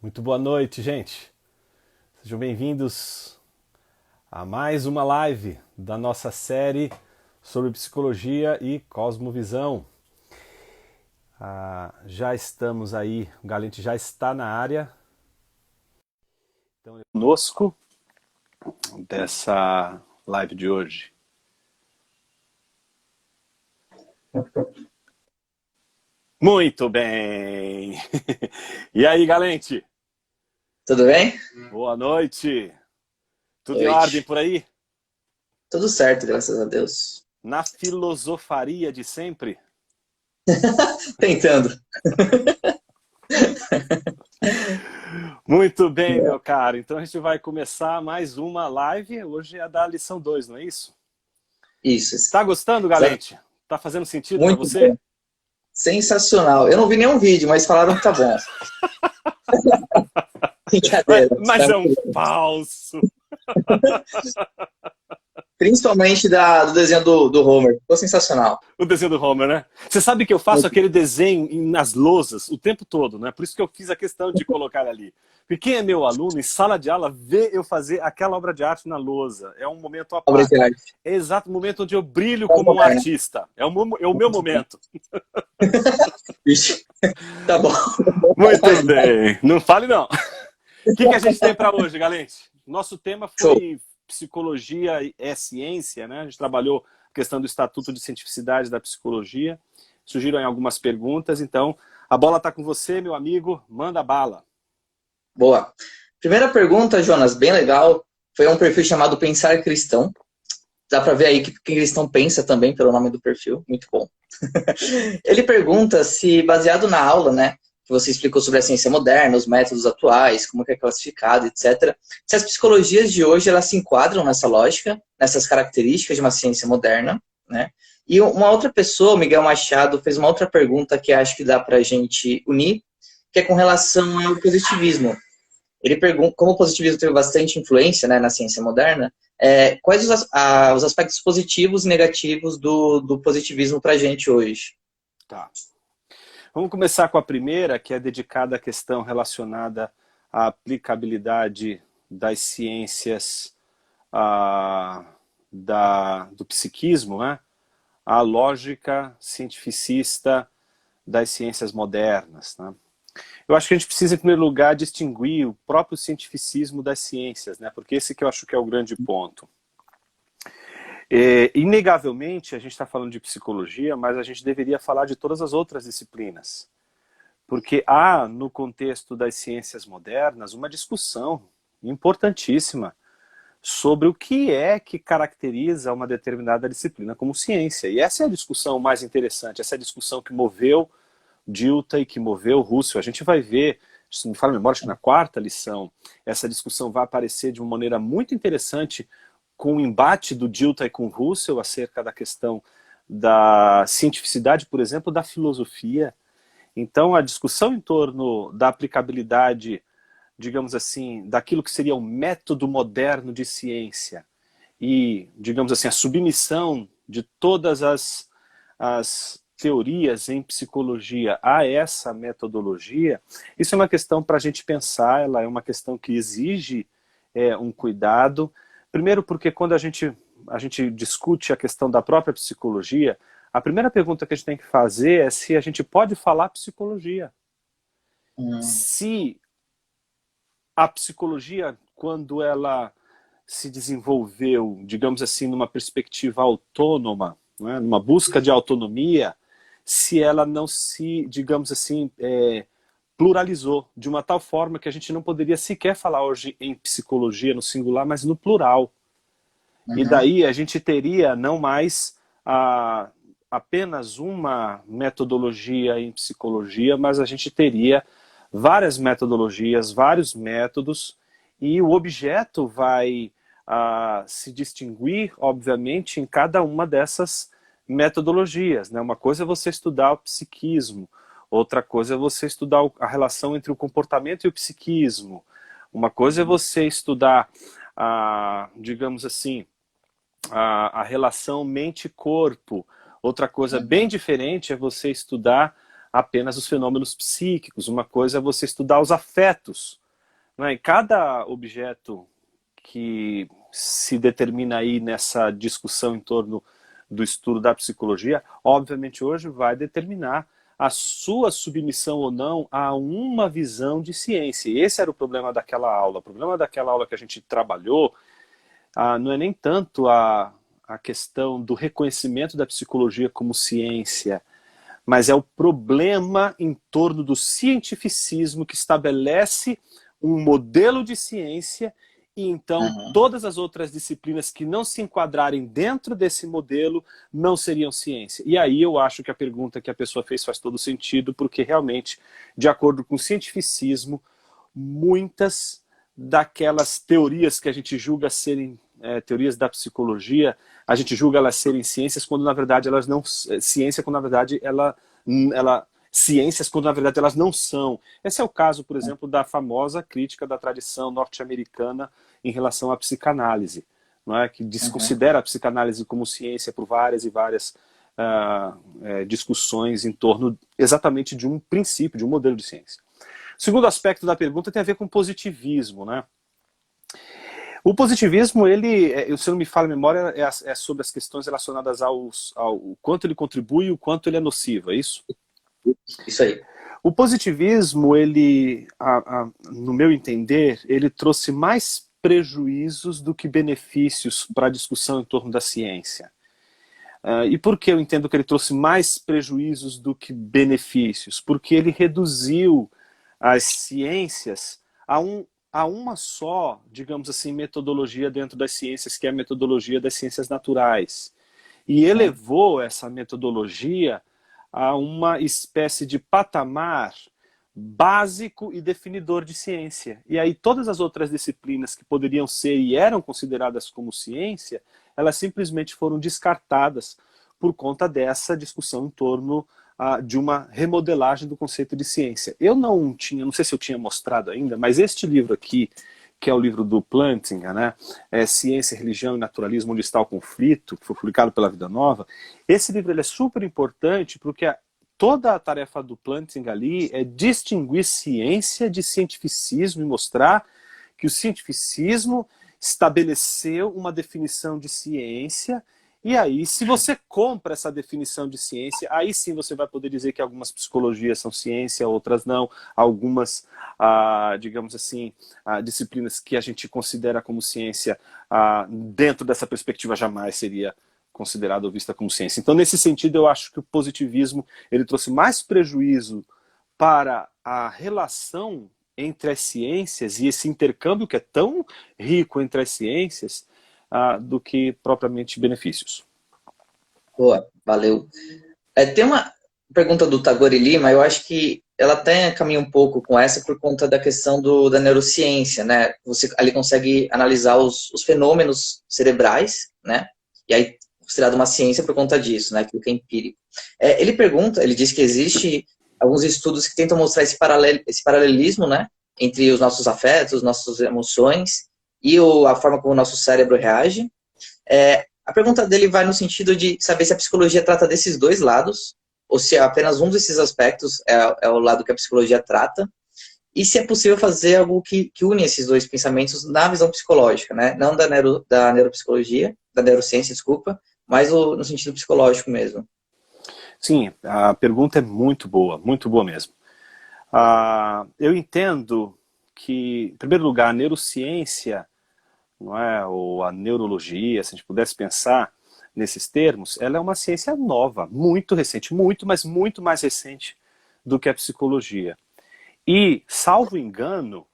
Muito boa noite, gente. Sejam bem-vindos a mais uma live da nossa série sobre psicologia e cosmovisão. Já estamos aí, o Galente já está na área. Então, conosco dessa live de hoje. Muito bem! E aí, Galente? Tudo bem? Boa noite! Tudo em ordem Noite. por aí? Tudo certo, graças a Deus. Na filosofaria de sempre? Tentando. Muito bem, meu caro. Então a gente vai começar mais uma live. Hoje é da lição 2, não é isso? Isso. Tá gostando, Galente? Tá fazendo sentido para Muito você? bom. Sensacional. Eu não vi nenhum vídeo, mas falaram que tá bom. Mas, Brincadeira. mas é um falso. Principalmente do desenho do Homer. Ficou sensacional. O desenho do Homer, né? Você sabe que eu faço Muito. aquele desenho nas lousas o tempo todo, né? Por isso que eu fiz a questão de colocar ali. Porque quem é meu aluno, em sala de aula, vê eu fazer aquela obra de arte na lousa. É um momento à Obra de parte. arte. É exato o momento onde eu brilho Quase como um moderna. artista. É o meu momento. Vixe. Tá bom. Muito bem. Não fale não. O que a gente tem para hoje, Galente? Nosso tema Show. foi psicologia é ciência, né? A gente trabalhou a questão do Estatuto de Cientificidade da Psicologia. Surgiram aí algumas perguntas, então a bola está com você, meu amigo. Manda bala. Boa. Primeira pergunta, Jonas, bem legal. Foi um perfil chamado Pensar Cristão. Dá para ver aí que cristão pensa também pelo nome do perfil. Muito bom. Ele pergunta se, baseado na aula, né, que você explicou sobre a ciência moderna, os métodos atuais, como que é classificado, etc., se as psicologias de hoje elas se enquadram nessa lógica, nessas características de uma ciência moderna, né? E uma outra pessoa, o Miguel Machado, fez uma outra pergunta que acho que dá para a gente unir, que é com relação ao positivismo. Ele pergunta, como o positivismo teve bastante influência, né, na ciência moderna, quais os aspectos positivos e negativos do positivismo para a gente hoje? Tá. Vamos começar com a primeira, que é dedicada à questão relacionada à aplicabilidade das ciências do psiquismo, né? À lógica cientificista das ciências modernas, né? Eu acho que a gente precisa, em primeiro lugar, distinguir o próprio cientificismo das ciências, né? Porque esse que eu acho que é o grande ponto. Inegavelmente, a gente está falando de psicologia, mas a gente deveria falar de todas as outras disciplinas. Porque há, no contexto das ciências modernas, uma discussão importantíssima sobre o que é que caracteriza uma determinada disciplina como ciência. E essa é a discussão mais interessante, essa é a discussão que moveu Dilthey, que moveu Russell. A gente vai ver, se não me falha a memória, acho que na quarta lição, essa discussão vai aparecer de uma maneira muito interessante com o embate do Dilthey com Russell acerca da questão da cientificidade, por exemplo, da filosofia. Então, a discussão em torno da aplicabilidade, digamos assim, daquilo que seria o método moderno de ciência e, digamos assim, a submissão de todas as teorias em psicologia a essa metodologia, isso é uma questão para a gente pensar, ela é uma questão que exige um cuidado. Primeiro porque quando a gente discute a questão da própria psicologia, a primeira pergunta que a gente tem que fazer é se a gente pode falar psicologia. Hum, Se a psicologia, quando ela se desenvolveu, digamos assim, numa perspectiva autônoma, né, numa busca de autonomia, se ela não se, digamos assim, pluralizou de uma tal forma que a gente não poderia sequer falar hoje em psicologia no singular, mas no plural. E uhum, daí a gente teria não mais apenas uma metodologia em psicologia, mas a gente teria várias metodologias, vários métodos, e o objeto vai se distinguir, obviamente, em cada uma dessas metodologias, né? Uma coisa é você estudar o psiquismo, outra coisa é você estudar a relação entre o comportamento e o psiquismo, uma coisa é você estudar, digamos assim, a relação mente-corpo. Outra coisa bem uhum, diferente é você estudar apenas os fenômenos psíquicos. Uma coisa é você estudar os afetos, não é? E cada objeto que se determina aí nessa discussão em torno do estudo da psicologia, obviamente hoje vai determinar a sua submissão ou não a uma visão de ciência. E esse era o problema daquela aula. O problema daquela aula que a gente trabalhou não é nem tanto a questão do reconhecimento da psicologia como ciência, mas é o problema em torno do cientificismo que estabelece um modelo de ciência e então todas as outras disciplinas que não se enquadrarem dentro desse modelo não seriam ciência. E aí eu acho que a pergunta que a pessoa fez faz todo sentido, porque realmente, de acordo com o cientificismo, muitas daquelas teorias que a gente julga serem teorias da psicologia, a gente julga elas serem ciências quando na verdade elas não... Ciência quando na verdade ciências quando na verdade elas não são. Esse é o caso, por exemplo, da famosa crítica da tradição norte-americana em relação à psicanálise, não é? Que desconsidera a psicanálise como ciência por várias e várias discussões em torno exatamente de um princípio, de um modelo de ciência. O segundo aspecto da pergunta tem a ver com positivismo, né? O positivismo, ele, se não me falha a memória, é sobre as questões relacionadas ao quanto ele contribui e o quanto ele é nocivo, é isso? Isso aí. O positivismo, ele, no meu entender, ele trouxe mais prejuízos do que benefícios para a discussão em torno da ciência. E por que eu entendo que ele trouxe mais prejuízos do que benefícios? Porque ele reduziu as ciências a uma só, digamos assim, metodologia dentro das ciências, que é a metodologia das ciências naturais. E elevou essa metodologia a uma espécie de patamar básico e definidor de ciência. E aí todas as outras disciplinas que poderiam ser e eram consideradas como ciência, elas simplesmente foram descartadas por conta dessa discussão em torno de uma remodelagem do conceito de ciência. Eu não sei se eu tinha mostrado ainda, mas este livro aqui, que é o livro do Plantinga, né? Ciência, Religião e Naturalismo, onde está o conflito, que foi publicado pela Vida Nova. Esse livro ele é super importante porque toda a tarefa do Plantinga ali é distinguir ciência de cientificismo e mostrar que o cientificismo estabeleceu uma definição de ciência. E aí, se você compra essa definição de ciência, aí sim você vai poder dizer que algumas psicologias são ciência, outras não. Algumas, digamos assim, disciplinas que a gente considera como ciência, dentro dessa perspectiva jamais seria considerada ou vista como ciência. Então, nesse sentido, eu acho que o positivismo ele trouxe mais prejuízo para a relação entre as ciências e esse intercâmbio que é tão rico entre as ciências, do que propriamente benefícios. Boa, valeu. Tem uma pergunta do Tagore Lima, eu acho que ela até caminha um pouco com essa por conta da questão da neurociência, né? Você ali consegue analisar os fenômenos cerebrais, né? E aí, considerado uma ciência por conta disso, né? Aquilo que é empírico. Ele diz que existe alguns estudos que tentam mostrar esse paralelismo, né? Entre os nossos afetos, nossas emoções e a forma como o nosso cérebro reage. A pergunta dele vai no sentido de saber se a psicologia trata desses dois lados, ou se apenas um desses aspectos é o lado que a psicologia trata, e se é possível fazer algo que une esses dois pensamentos na visão psicológica, né? Não da neuropsicologia, da neurociência, desculpa, mas no sentido psicológico mesmo. Sim, a pergunta é muito boa mesmo. Eu entendo que, em primeiro lugar, a neurociência, não é, ou a neurologia, se a gente pudesse pensar nesses termos, ela é uma ciência nova, muito recente, mas muito mais recente do que a psicologia. E, salvo engano,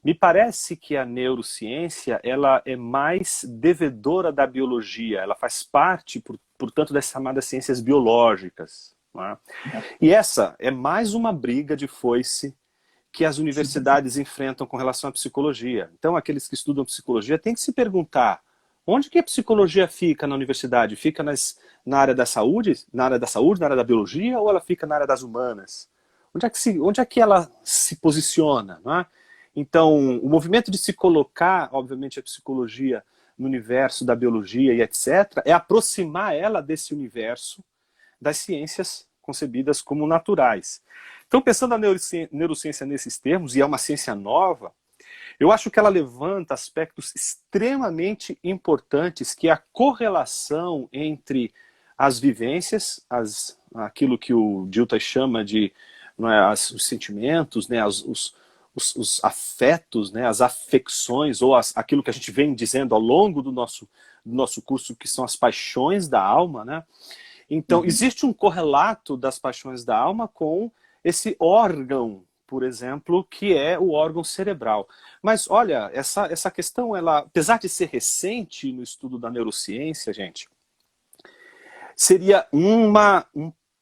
me parece que a neurociência ela é mais devedora da biologia, ela faz parte, portanto, das chamadas ciências biológicas. Não é? E essa é mais uma briga de foice que as universidades enfrentam com relação à psicologia. Então, aqueles que estudam psicologia têm que se perguntar onde que a psicologia fica na universidade? Fica na área da saúde, na área da biologia, ou ela fica na área das humanas? Onde é que ela se posiciona? Não é? Então, o movimento de se colocar, obviamente, a psicologia no universo da biologia e etc., é aproximar ela desse universo das ciências concebidas como naturais. Então, pensando a neurociência nesses termos, e é uma ciência nova, eu acho que ela levanta aspectos extremamente importantes, que é a correlação entre as vivências, aquilo que o Dilthey chama de, não é, os sentimentos, né, os afetos, né, as afecções, ou aquilo que a gente vem dizendo ao longo do nosso curso, que são as paixões da alma, né? Então, existe um correlato das paixões da alma com esse órgão, por exemplo, que é o órgão cerebral. Mas, olha, essa questão, ela, apesar de ser recente no estudo da neurociência, gente, seria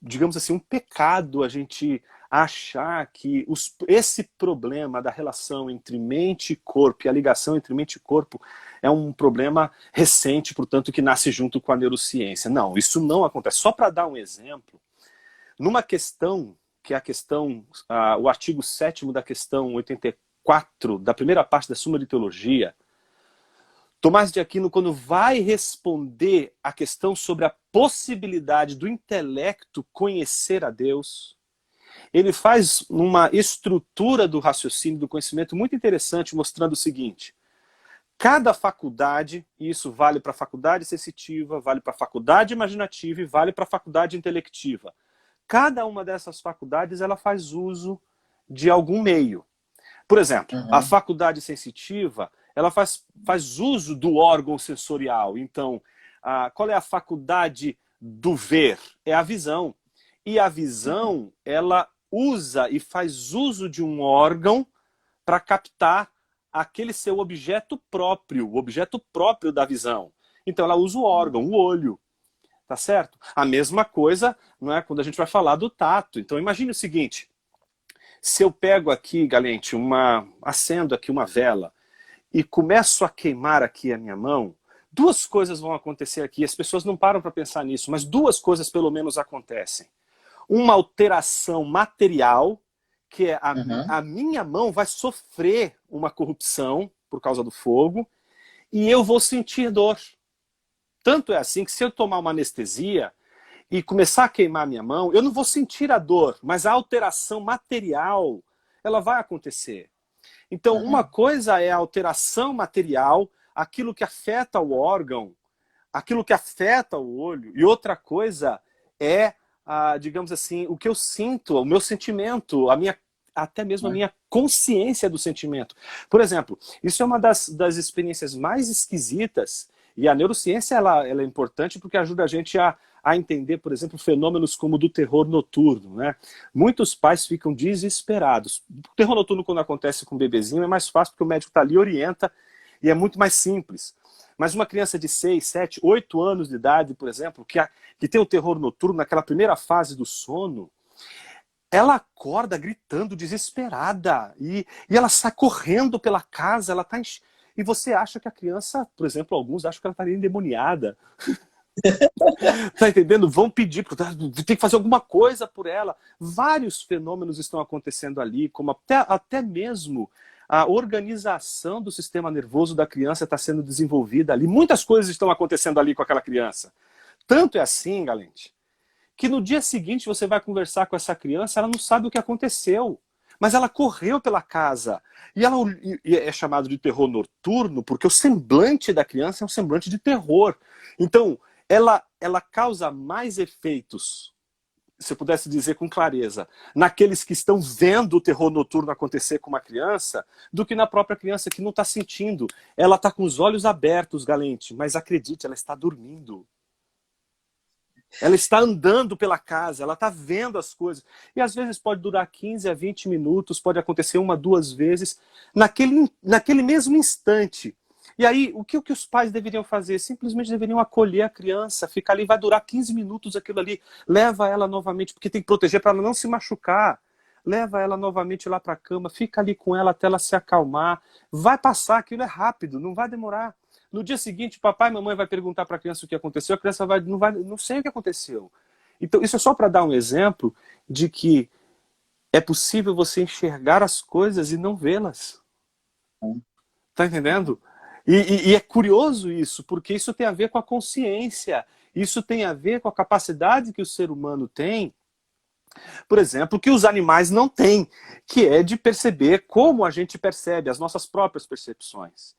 digamos assim, um pecado a gente achar que esse problema da relação entre mente e corpo, e a ligação entre mente e corpo, é um problema recente, portanto, que nasce junto com a neurociência. Não, isso não acontece. Só para dar um exemplo, numa questão, que é a questão, o artigo 7º da questão 84, da primeira parte da Suma de Teologia, Tomás de Aquino, quando vai responder a questão sobre a possibilidade do intelecto conhecer a Deus, ele faz uma estrutura do raciocínio, do conhecimento muito interessante, mostrando o seguinte: cada faculdade, e isso vale para a faculdade sensitiva, vale para a faculdade imaginativa e vale para a faculdade intelectiva. Cada uma dessas faculdades, ela faz uso de algum meio. Por exemplo, a faculdade sensitiva, ela faz uso do órgão sensorial. Então, qual é a faculdade do ver? É a visão. E a visão, ela usa e faz uso de um órgão para captar aquele seu objeto próprio, o objeto próprio da visão. Então, ela usa o órgão, o olho. Tá certo? A mesma coisa, não é, quando a gente vai falar do tato. Então, imagine o seguinte: se eu pego aqui, Galente, acendo aqui uma vela e começo a queimar aqui a minha mão, duas coisas vão acontecer aqui. As pessoas não param para pensar nisso, mas duas coisas pelo menos acontecem. Uma alteração material, que é a minha mão vai sofrer uma corrupção por causa do fogo, e eu vou sentir dor. Tanto é assim que se eu tomar uma anestesia e começar a queimar minha mão, eu não vou sentir a dor, mas a alteração material, ela vai acontecer. Então, uma coisa é a alteração material, aquilo que afeta o órgão, aquilo que afeta o olho, e outra coisa é, digamos assim, o que eu sinto, o meu sentimento, até mesmo a minha consciência do sentimento. Por exemplo, isso é uma das experiências mais esquisitas, e a neurociência ela é importante porque ajuda a gente a entender, por exemplo, fenômenos como o do terror noturno, né? Muitos pais ficam desesperados. O terror noturno, quando acontece com o bebezinho, é mais fácil porque o médico está ali, orienta, e é muito mais simples. Mas uma criança de 6, 7, 8 anos de idade, por exemplo, que tem o terror noturno naquela primeira fase do sono, ela acorda gritando, desesperada, e ela sai correndo pela casa, ela está e você acha que a criança, por exemplo, alguns acham que ela está endemoniada. Tá entendendo? Vão pedir, tem que fazer alguma coisa por ela. Vários fenômenos estão acontecendo ali, como até mesmo a organização do sistema nervoso da criança está sendo desenvolvida ali. Muitas coisas estão acontecendo ali com aquela criança. Tanto é assim, Galente, que no dia seguinte você vai conversar com essa criança, ela não sabe o que aconteceu. Mas ela correu pela casa. E é chamado de terror noturno porque o semblante da criança é um semblante de terror. Então, ela causa mais efeitos, se eu pudesse dizer com clareza, naqueles que estão vendo o terror noturno acontecer com uma criança, do que na própria criança que não está sentindo. Ela está com os olhos abertos, Galente, mas acredite, ela está dormindo. Ela está andando pela casa, ela está vendo as coisas. E às vezes pode durar 15 a 20 minutos, pode acontecer 1, 2 vezes, naquele mesmo instante. E aí, o que os pais deveriam fazer? Simplesmente deveriam acolher a criança, ficar ali, vai durar 15 minutos aquilo ali. Leva ela novamente, porque tem que proteger para ela não se machucar. Leva ela novamente lá para a cama, fica ali com ela até ela se acalmar. Vai passar, aquilo é rápido, não vai demorar. No dia seguinte, papai e mamãe vai perguntar para a criança o que aconteceu, a criança não sei o que aconteceu. Então, isso é só para dar um exemplo de que é possível você enxergar as coisas e não vê-las. Tá entendendo? E é curioso isso, porque isso tem a ver com a consciência. Isso tem a ver com a capacidade que o ser humano tem Por exemplo, que os animais não têm, que é de perceber como a gente percebe, as nossas próprias percepções.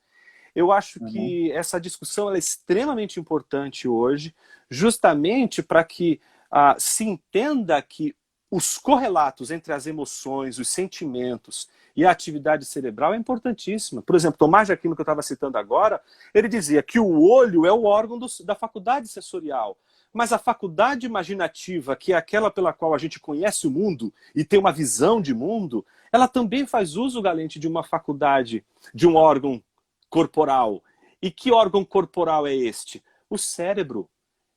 Eu acho Uhum. que essa discussão ela é extremamente importante hoje, justamente para que se entenda que os correlatos entre as emoções, os sentimentos e a atividade cerebral é importantíssima. Por exemplo, Tomás de Aquino, que eu estava citando agora, ele dizia que o olho é o órgão da faculdade sensorial. Mas a faculdade imaginativa, que é aquela pela qual a gente conhece o mundo e tem uma visão de mundo, ela também faz uso, Galente, de uma faculdade, de um órgão corporal. E que órgão corporal é este? O cérebro.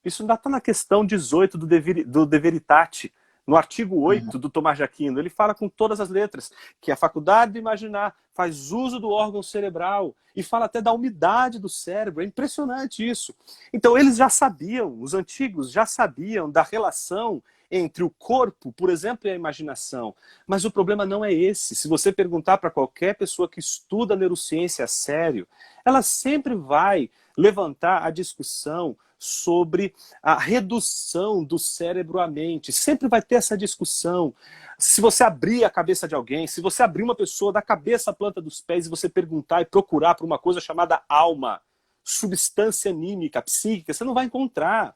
Isso ainda está na questão 18 do De Veritate, no artigo Uhum. 8 do Tomás de Aquino. Ele fala com todas as letras que a faculdade de imaginar faz uso do órgão cerebral e fala até da umidade do cérebro. É impressionante isso. Então eles já sabiam, os antigos já sabiam da relação entre o corpo, por exemplo, e a imaginação. Mas o problema não é esse. Se você perguntar para qualquer pessoa que estuda neurociência a sério, ela sempre vai levantar a discussão sobre a redução do cérebro à mente. Sempre vai ter essa discussão. Se você abrir a cabeça de alguém, se você abrir uma pessoa da cabeça à planta dos pés e você perguntar e procurar por uma coisa chamada alma, substância anímica, psíquica, você não vai encontrar.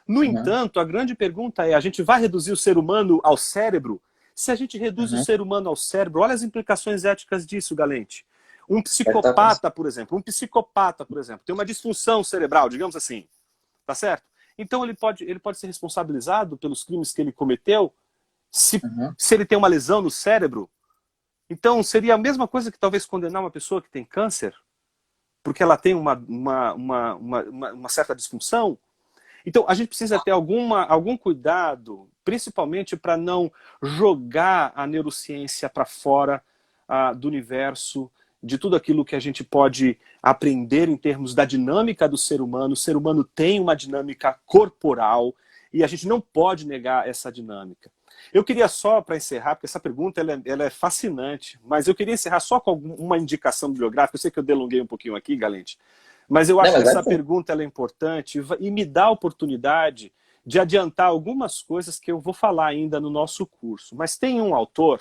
No Uhum. entanto, a grande pergunta é: a gente vai reduzir o ser humano ao cérebro? Se a gente reduz o Uhum. ser humano ao cérebro, olha as implicações éticas disso, Galente. Certamente. Um psicopata, por exemplo, tem uma disfunção cerebral, digamos assim, tá certo? Então ele pode ser responsabilizado pelos crimes que ele cometeu se, Uhum. se ele tem uma lesão no cérebro. Então seria a mesma coisa que talvez condenar uma pessoa que tem câncer, porque ela tem uma certa disfunção. Então, a gente precisa ter algum cuidado, principalmente para não jogar a neurociência para fora do universo, de tudo aquilo que a gente pode aprender em termos da dinâmica do ser humano. O ser humano tem uma dinâmica corporal e a gente não pode negar essa dinâmica. Eu queria só, para encerrar, porque essa pergunta ela é fascinante, mas eu queria encerrar só com uma indicação bibliográfica. Eu sei que eu delonguei um pouquinho aqui, Galente, mas eu Não, acho que mas vai essa sim. pergunta ela é importante e me dá a oportunidade de adiantar algumas coisas que eu vou falar ainda no nosso curso. Mas tem um autor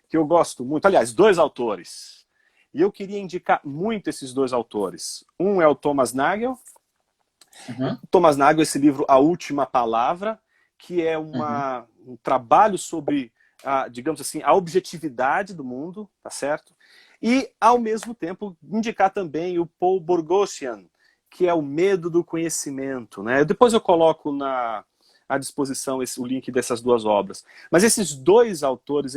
que eu gosto muito, aliás, dois autores, e eu queria indicar muito esses dois autores. Um é o Thomas Nagel. Uhum. Thomas Nagel, esse livro A Última Palavra, que é Uhum. um trabalho sobre, digamos assim, a objetividade do mundo, tá certo? E, ao mesmo tempo, indicar também o Paul Boghossian, que é o medo do conhecimento, né? Depois eu coloco à disposição o link dessas duas obras. Mas esses dois autores,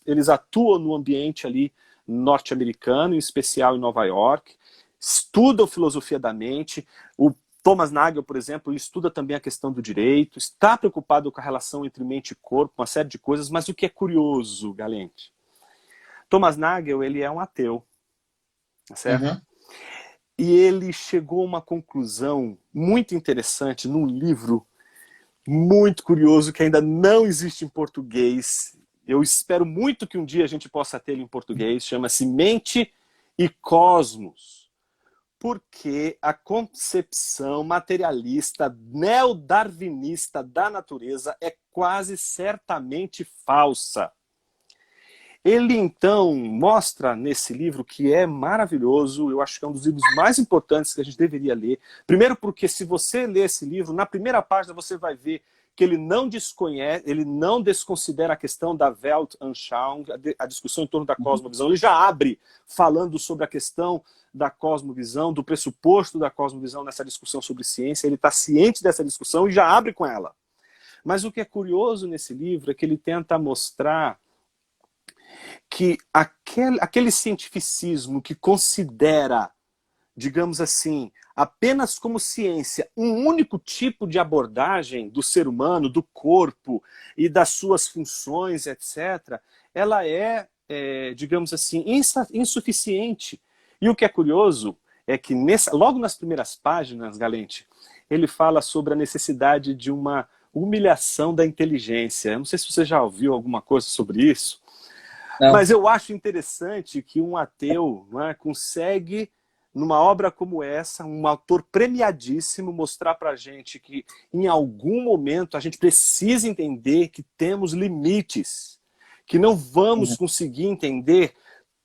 eles atuam no ambiente ali norte-americano, em especial em Nova York, estudam filosofia da mente. O Thomas Nagel, por exemplo, ele estuda também a questão do direito, está preocupado com a relação entre mente e corpo, uma série de coisas, mas o que é curioso, Galente? Thomas Nagel, ele é um ateu, certo? Uhum. E ele chegou a uma conclusão muito interessante num livro muito curioso que ainda não existe em português. Eu espero muito que um dia a gente possa ter ele em português. Chama-se Mente e Cosmos. Porque a concepção materialista neodarwinista da natureza é quase certamente falsa. Ele, então, mostra nesse livro, que é maravilhoso, eu acho que é um dos livros mais importantes que a gente deveria ler. Primeiro porque, se você ler esse livro, na primeira página você vai ver que ele não desconhece, ele não desconsidera a questão da Weltanschauung, a discussão em torno da Uhum. cosmovisão. Ele já abre falando sobre a questão da cosmovisão, do pressuposto da cosmovisão nessa discussão sobre ciência. Ele está ciente dessa discussão e já abre com ela. Mas o que é curioso nesse livro é que ele tenta mostrar que aquele cientificismo que considera, digamos assim, apenas como ciência um único tipo de abordagem do ser humano, do corpo e das suas funções, etc., ela digamos assim, insuficiente. E o que é curioso é que logo nas primeiras páginas, Galente, ele fala sobre a necessidade de uma humilhação da inteligência. Eu não sei se você já ouviu alguma coisa sobre isso, Não. mas eu acho interessante que um ateu, não é, consegue numa obra como essa, um autor premiadíssimo, mostrar pra gente que em algum momento a gente precisa entender que temos limites, que não vamos conseguir entender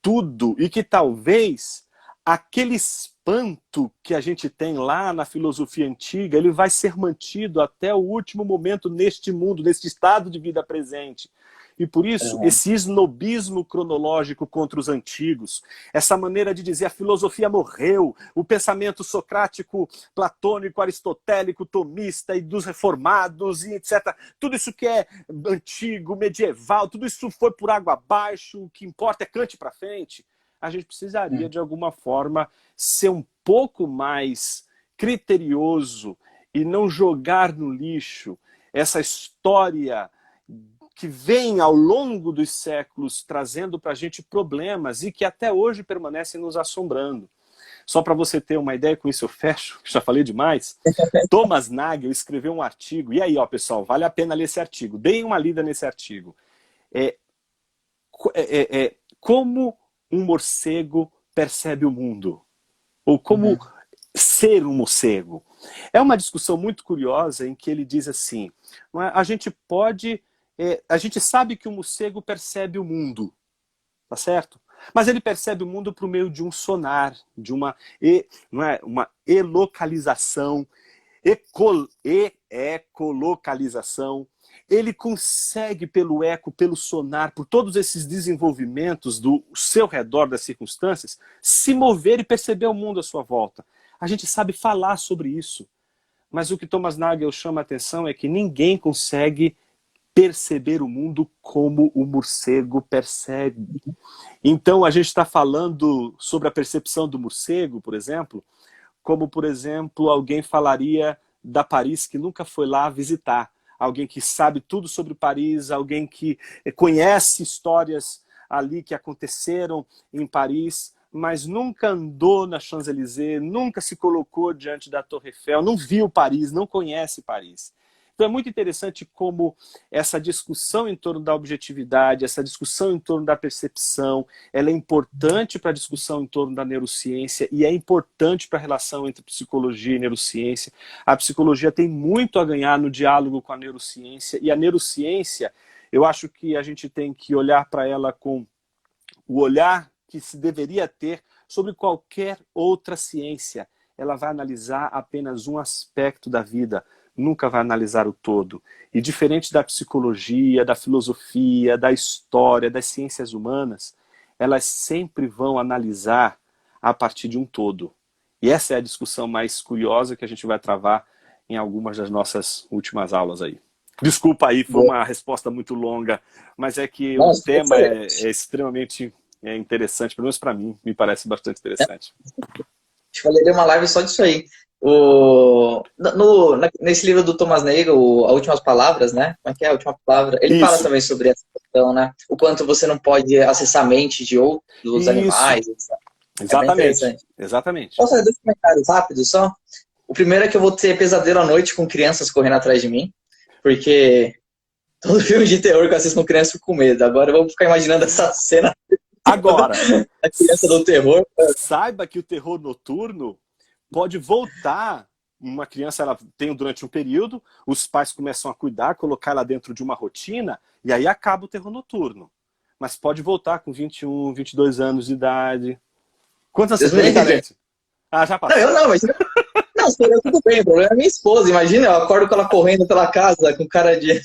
tudo e que talvez aquele espanto que a gente tem lá na filosofia antiga, ele vai ser mantido até o último momento neste mundo, neste estado de vida presente. E por isso, esse snobismo cronológico contra os antigos, essa maneira de dizer a filosofia morreu, o pensamento socrático, platônico, aristotélico, tomista e dos reformados, e etc. Tudo isso que é antigo, medieval, tudo isso foi por água abaixo, o que importa é Kant para frente. A gente precisaria, de alguma forma, ser um pouco mais criterioso e não jogar no lixo essa história que vem ao longo dos séculos trazendo para a gente problemas e que até hoje permanecem nos assombrando. Só para você ter uma ideia, com isso eu fecho, já falei demais, Thomas Nagel escreveu um artigo, e aí, ó, pessoal, vale a pena ler esse artigo, deem uma lida nesse artigo. Como um morcego percebe o mundo? Ou como ser um morcego? É uma discussão muito curiosa em que ele diz assim, a gente pode... a gente sabe que o morcego percebe o mundo, tá certo? Mas ele percebe o mundo por meio de um sonar, de uma elocalização, ecolocalização. Ele consegue, pelo eco, pelo sonar, por todos esses desenvolvimentos do seu redor, das circunstâncias, se mover e perceber o mundo à sua volta. A gente sabe falar sobre isso. Mas o que Thomas Nagel chama a atenção é que ninguém consegue perceber o mundo como o morcego percebe. Então a gente está falando sobre a percepção do morcego, por exemplo, como, por exemplo, alguém falaria da Paris que nunca foi lá visitar. Alguém que sabe tudo sobre Paris, alguém que conhece histórias ali que aconteceram em Paris, mas nunca andou na Champs-Élysées, nunca se colocou diante da Torre Eiffel, não viu Paris, não conhece Paris. Então é muito interessante como essa discussão em torno da objetividade, essa discussão em torno da percepção, ela é importante para a discussão em torno da neurociência e é importante para a relação entre psicologia e neurociência. A psicologia tem muito a ganhar no diálogo com a neurociência e a neurociência, eu acho que a gente tem que olhar para ela com o olhar que se deveria ter sobre qualquer outra ciência. Ela vai analisar apenas um aspecto da vida, nunca vai analisar o todo. E diferente da psicologia, da filosofia, da história, das ciências humanas, elas sempre vão analisar a partir de um todo. E essa é a discussão mais curiosa que a gente vai travar em algumas das nossas últimas aulas aí. Desculpa aí, foi uma resposta muito longa, mas é que o tema é extremamente interessante, pelo menos para mim, me parece bastante interessante. Acho que eu lerei uma live só disso aí. Nesse livro do Thomas Nagel, As Últimas Palavras, né? Como é que é a última palavra? Ele fala também sobre essa questão, né? O quanto você não pode acessar a mente de outros animais, etc. Exatamente. Exatamente. Posso fazer 2 comentários rápidos só? O primeiro é que eu vou ter pesadelo à noite com crianças correndo atrás de mim, porque todo filme de terror que eu assisto com criança eu fico com medo. Agora eu vou ficar imaginando essa cena. Agora, a criança do terror. Saiba que o terror noturno pode voltar. Uma criança, ela tem durante um período, os pais começam a cuidar, colocar ela dentro de uma rotina, e aí acaba o terror noturno. Mas pode voltar com 21, 22 anos de idade. Quantas você tem, Calete? Ah, já passou. Não, eu não, mas... Não, tudo bem, o problema é minha esposa. Imagina, eu acordo com ela correndo pela casa, com cara de...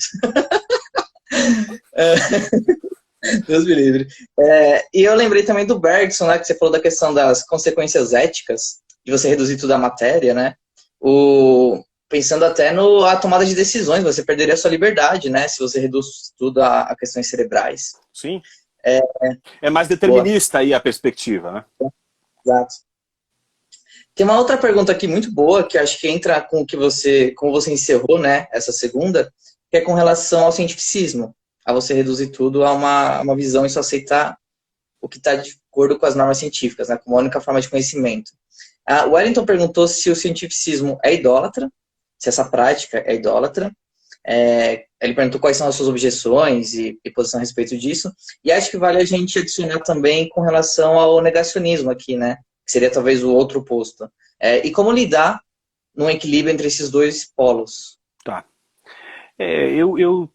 Deus me livre. E eu lembrei também do Bergson, né, que você falou da questão das consequências éticas, de você reduzir tudo à matéria, né? Pensando até na tomada de decisões, você perderia a sua liberdade, né? Se você reduz tudo a questões cerebrais. Sim. É mais determinista aí a perspectiva, né? Exato. Tem uma outra pergunta aqui muito boa, que acho que entra com o que como você encerrou, né? Essa segunda, que é com relação ao cientificismo. A você reduzir tudo a uma visão e só aceitar o que está de acordo com as normas científicas, né? Como a única forma de conhecimento. O Wellington perguntou se o cientificismo é idólatra, se essa prática é idólatra. Ele perguntou quais são as suas objeções e posição a respeito disso. E acho que vale a gente adicionar também com relação ao negacionismo aqui, né? que seria talvez o outro oposto. E como lidar num equilíbrio entre esses dois polos? Tá. Eu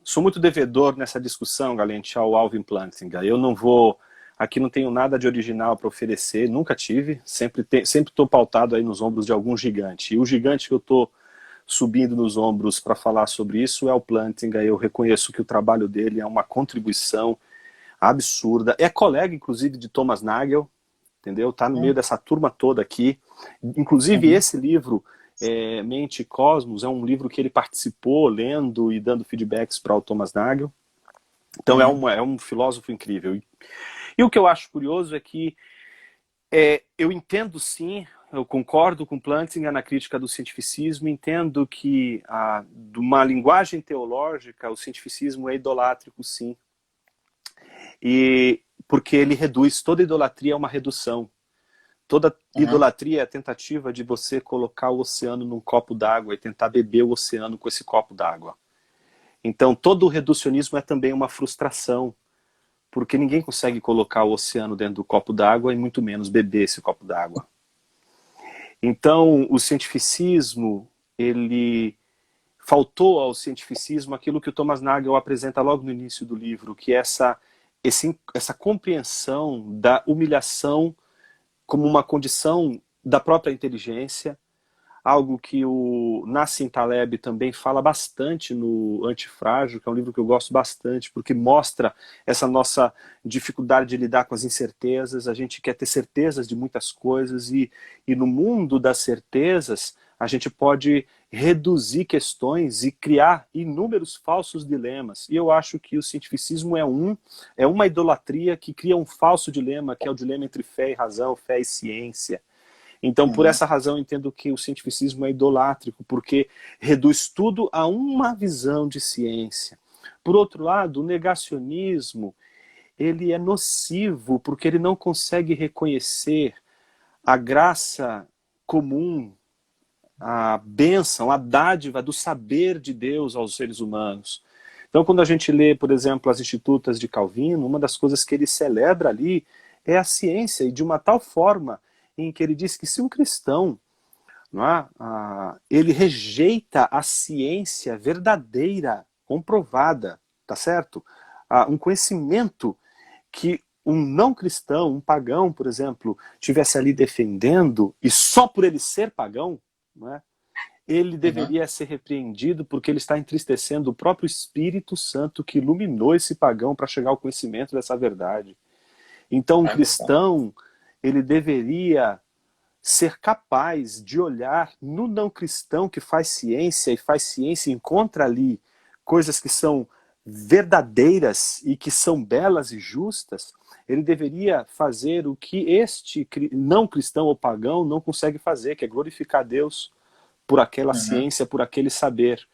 sou muito devedor nessa discussão, Galente, ao Alvin Plantinga. Eu não vou, aqui não tenho nada de original para oferecer, nunca tive, sempre estou pautado aí nos ombros de algum gigante. E o gigante que eu estou subindo nos ombros para falar sobre isso é o Plantinga. Eu reconheço que o trabalho dele é uma contribuição absurda. É colega, inclusive, de Thomas Nagel, entendeu? Tá no meio dessa turma toda aqui. Inclusive, esse livro, Mente e Cosmos, é um livro que ele participou lendo e dando feedbacks para o Thomas Nagel. Então, é um filósofo incrível. E o que eu acho curioso é que eu entendo, sim, eu concordo com Plantinga na crítica do cientificismo, entendo que, de uma linguagem teológica, o cientificismo é idolátrico, sim. E porque ele reduz, toda idolatria é uma redução. Toda idolatria é a tentativa de você colocar o oceano num copo d'água e tentar beber o oceano com esse copo d'água. Então, todo o reducionismo é também uma frustração, porque ninguém consegue colocar o oceano dentro do copo d'água e muito menos beber esse copo d'água. Então, o cientificismo, ele faltou ao cientificismo aquilo que o Thomas Nagel apresenta logo no início do livro, que é essa compreensão da humilhação como uma condição da própria inteligência, algo que o Nassim Taleb também fala bastante no Antifrágil, que é um livro que eu gosto bastante, porque mostra essa nossa dificuldade de lidar com as incertezas. A gente quer ter certezas de muitas coisas e no mundo das certezas a gente pode reduzir questões e criar inúmeros falsos dilemas. E eu acho que o cientificismo é uma idolatria que cria um falso dilema, que é o dilema entre fé e razão, fé e ciência. Então, por essa razão, eu entendo que o cientificismo é idolátrico, porque reduz tudo a uma visão de ciência. Por outro lado, o negacionismo, ele é nocivo, porque ele não consegue reconhecer a graça comum, a bênção, a dádiva do saber de Deus aos seres humanos. Então, quando a gente lê, por exemplo, as Institutas de Calvino, uma das coisas que ele celebra ali é a ciência, e de uma tal forma em que ele diz que se um cristão, não é, ele rejeita a ciência verdadeira, comprovada, tá certo? Um conhecimento que um não cristão, um pagão, por exemplo, tivesse ali defendendo, e só por ele ser pagão, não é, ele deveria ser repreendido porque ele está entristecendo o próprio Espírito Santo que iluminou esse pagão para chegar ao conhecimento dessa verdade. Então, um cristão, ele deveria ser capaz de olhar no não cristão que faz ciência e encontra ali coisas que são verdadeiras e que são belas e justas. Ele deveria fazer o que este não cristão ou pagão não consegue fazer, que é glorificar Deus por aquela ciência, por aquele saber.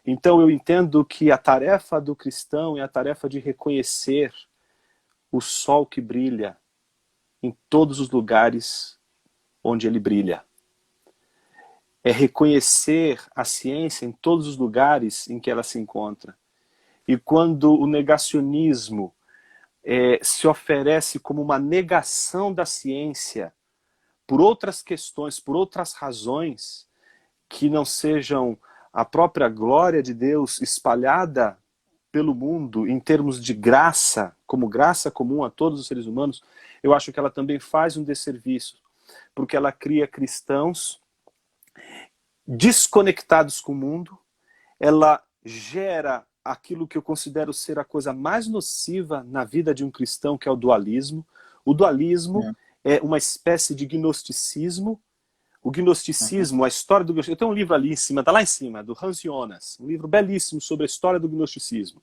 Então eu entendo que a tarefa do cristão é a tarefa de reconhecer o sol que brilha em todos os lugares onde ele brilha. É reconhecer a ciência em todos os lugares em que ela se encontra. E quando o negacionismo se oferece como uma negação da ciência por outras questões, por outras razões, que não sejam a própria glória de Deus espalhada pelo mundo em termos de graça, como graça comum a todos os seres humanos, eu acho que ela também faz um desserviço, porque ela cria cristãos desconectados com o mundo, ela gera aquilo que eu considero ser a coisa mais nociva na vida de um cristão, que é o dualismo. O dualismo é uma espécie de gnosticismo. O gnosticismo, a história do gnosticismo, eu tenho um livro ali em cima, está lá em cima, do Hans Jonas, um livro belíssimo sobre a história do gnosticismo.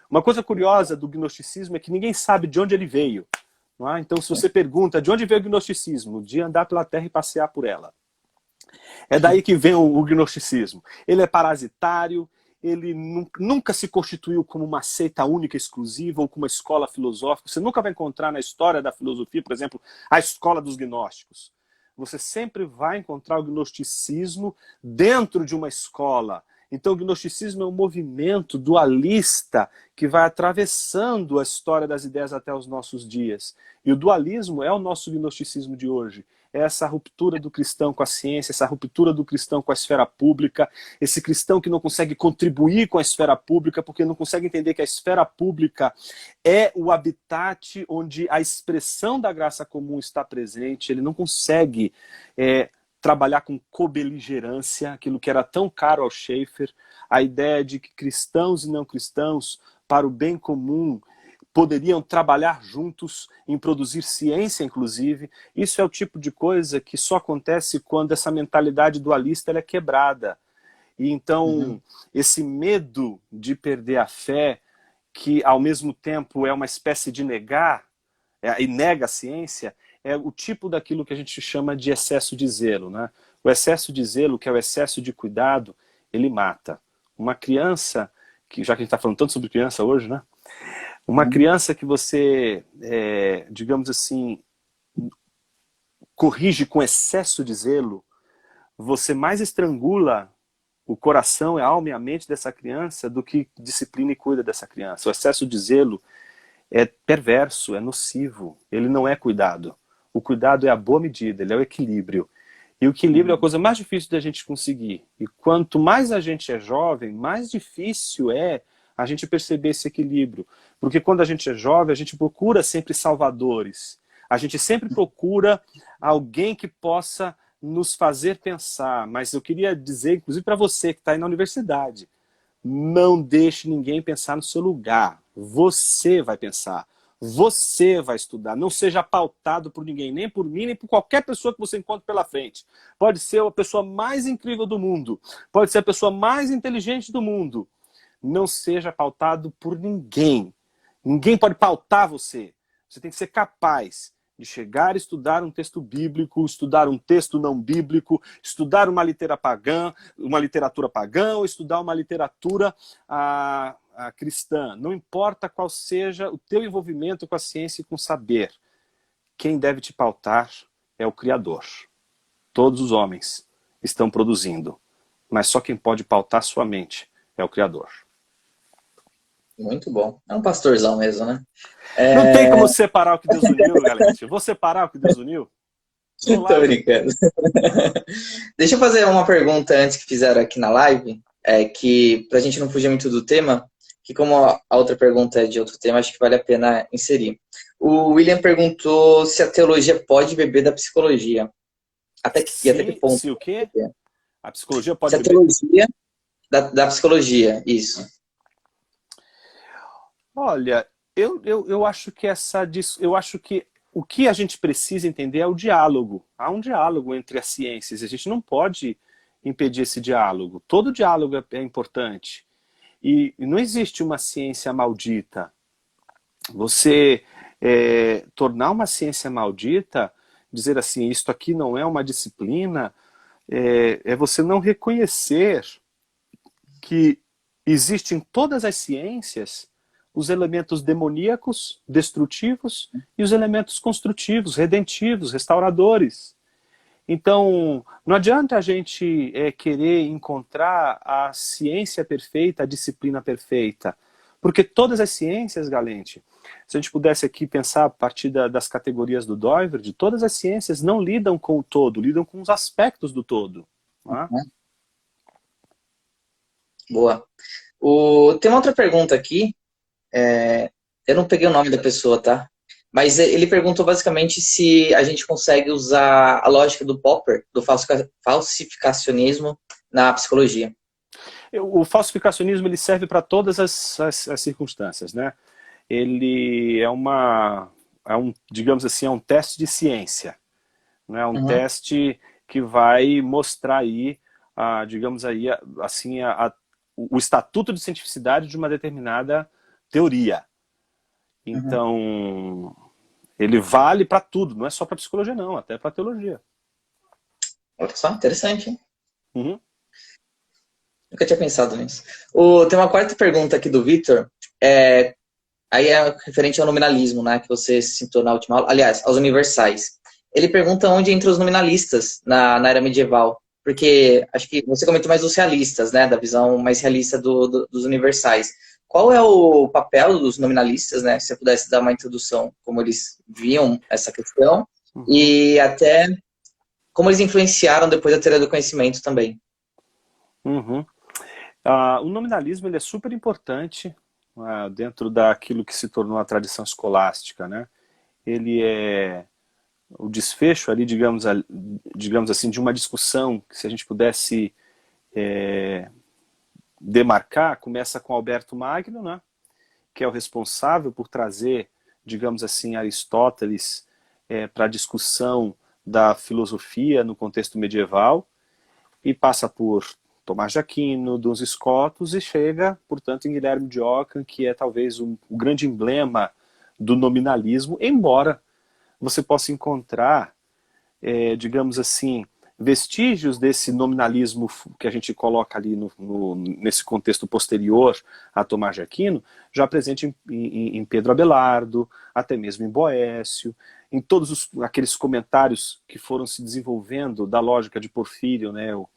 Uma coisa curiosa do gnosticismo é que ninguém sabe de onde ele veio. Não é? Então, se você pergunta de onde veio o gnosticismo, de andar pela Terra e passear por ela. É daí que vem o gnosticismo. Ele é parasitário, ele nunca se constituiu como uma seita única, exclusiva, ou como uma escola filosófica. Você nunca vai encontrar na história da filosofia, por exemplo, a escola dos gnósticos. Você sempre vai encontrar o gnosticismo dentro de uma escola Então o gnosticismo é um movimento dualista que vai atravessando a história das ideias até os nossos dias. E o dualismo é o nosso gnosticismo de hoje. É essa ruptura do cristão com a ciência, essa ruptura do cristão com a esfera pública, esse cristão que não consegue contribuir com a esfera pública porque não consegue entender que a esfera pública é o habitat onde a expressão da graça comum está presente. Ele não consegue trabalhar com cobeligerância, aquilo que era tão caro ao Schaeffer, a ideia de que cristãos e não cristãos, para o bem comum, poderiam trabalhar juntos em produzir ciência, inclusive. Isso é o tipo de coisa que só acontece quando essa mentalidade dualista ela é quebrada. E então, esse medo de perder a fé, que ao mesmo tempo é uma espécie de negar, e nega a ciência, é o tipo daquilo que a gente chama de excesso de zelo, né? O excesso de zelo, que é o excesso de cuidado, ele mata. Uma criança, já que a gente está falando tanto sobre criança hoje, né? Uma criança que você, digamos assim, corrige com excesso de zelo, você mais estrangula o coração, a alma e a mente dessa criança do que disciplina e cuida dessa criança. O excesso de zelo é perverso, é nocivo, ele não é cuidado. O cuidado é a boa medida, ele é o equilíbrio. E o equilíbrio é a coisa mais difícil da gente conseguir. E quanto mais a gente é jovem, mais difícil é a gente perceber esse equilíbrio. Porque quando a gente é jovem, a gente procura sempre salvadores. A gente sempre procura alguém que possa nos fazer pensar. Mas eu queria dizer, inclusive para você que está aí na universidade, não deixe ninguém pensar no seu lugar. Você vai pensar. Você vai estudar. Não seja pautado por ninguém, nem por mim, nem por qualquer pessoa que você encontre pela frente. Pode ser a pessoa mais incrível do mundo. Pode ser a pessoa mais inteligente do mundo. Não seja pautado por ninguém. Ninguém pode pautar você. Você tem que ser capaz de chegar e estudar um texto bíblico, estudar um texto não bíblico, estudar uma literatura pagã, ou estudar uma literatura cristã. Não importa qual seja o teu envolvimento com a ciência e com o saber. Quem deve te pautar é o Criador. Todos os homens estão produzindo, mas só quem pode pautar sua mente é o Criador. Muito bom. É um pastorzão mesmo, né? Não tem como separar o que Deus uniu, galera. Eu vou separar o que Deus uniu? Tô brincando. Deixa eu fazer uma pergunta antes que fizeram aqui na live, que pra gente não fugir muito do tema, que como a outra pergunta é de outro tema, acho que vale a pena inserir. O William perguntou se a teologia pode beber da psicologia. Até que ponto? Se o quê? A psicologia pode beber? Se a teologia da psicologia, isso. Olha, eu acho que o que a gente precisa entender é o diálogo. Há um diálogo entre as ciências. A gente não pode impedir esse diálogo. Todo diálogo é importante. E não existe uma ciência maldita. Você tornar uma ciência maldita, dizer assim, isto aqui não é uma disciplina, é você não reconhecer que existem em todas as ciências os elementos demoníacos, destrutivos, e os elementos construtivos, redentivos, restauradores. Então, não adianta a gente querer encontrar a ciência perfeita, a disciplina perfeita. Porque todas as ciências, Galente, se a gente pudesse aqui pensar a partir das categorias do Doiverd, todas as ciências não lidam com o todo, lidam com os aspectos do todo. Né? Boa. Tem uma outra pergunta aqui. Eu não peguei o nome da pessoa, tá? Mas ele perguntou basicamente se a gente consegue usar a lógica do Popper, do falsificacionismo, na psicologia. O falsificacionismo ele serve para todas as circunstâncias, né? Ele digamos assim, é um teste de ciência, né? É um teste que vai mostrar aí, digamos aí, assim, o estatuto de cientificidade de uma determinada teoria. Então, ele vale para tudo, não é só para psicologia não, até para teologia. Olha só, interessante, hein? Nunca tinha pensado nisso. Tem uma quarta pergunta aqui do Victor, aí é referente ao nominalismo, né, que você citou na última aula, aliás, aos universais. Ele pergunta onde entram os nominalistas na era medieval. Porque acho que você comentou mais dos realistas, né? Da visão mais realista dos universais. Qual é o papel dos nominalistas, né? Se você pudesse dar uma introdução, como eles viam essa questão Uhum. e até como eles influenciaram depois a teoria do conhecimento também. Uhum. O nominalismo ele é super importante dentro daquilo que se tornou a tradição escolástica, né? Ele é o desfecho ali, digamos assim, de uma discussão que, se a gente pudesse demarcar, começa com Alberto Magno, né? Que é o responsável por trazer, digamos assim, Aristóteles para a discussão da filosofia no contexto medieval, e passa por Tomás de Aquino, Duns Scotus, e chega, portanto, em Guilherme de Ockham, que é talvez o grande emblema do nominalismo, embora você possa encontrar, digamos assim, vestígios desse nominalismo que a gente coloca ali nesse contexto posterior a Tomás de Aquino, já presente em Pedro Abelardo, até mesmo em Boécio, em todos aqueles comentários que foram se desenvolvendo da lógica de Porfírio, né, o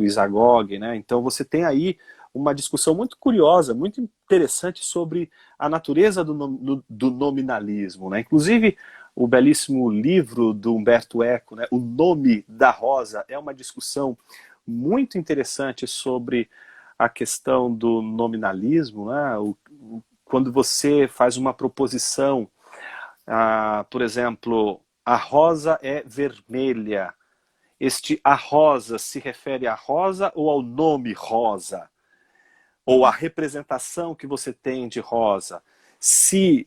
Isagoge, né? Então você tem aí uma discussão muito curiosa, muito interessante sobre a natureza do nominalismo, né? Inclusive, o belíssimo livro do Umberto Eco, né, O Nome da Rosa, é uma discussão muito interessante sobre a questão do nominalismo, né? Quando você faz uma proposição, por exemplo, a rosa é vermelha. Este a rosa se refere à rosa ou ao nome rosa? Ou à representação que você tem de rosa? Se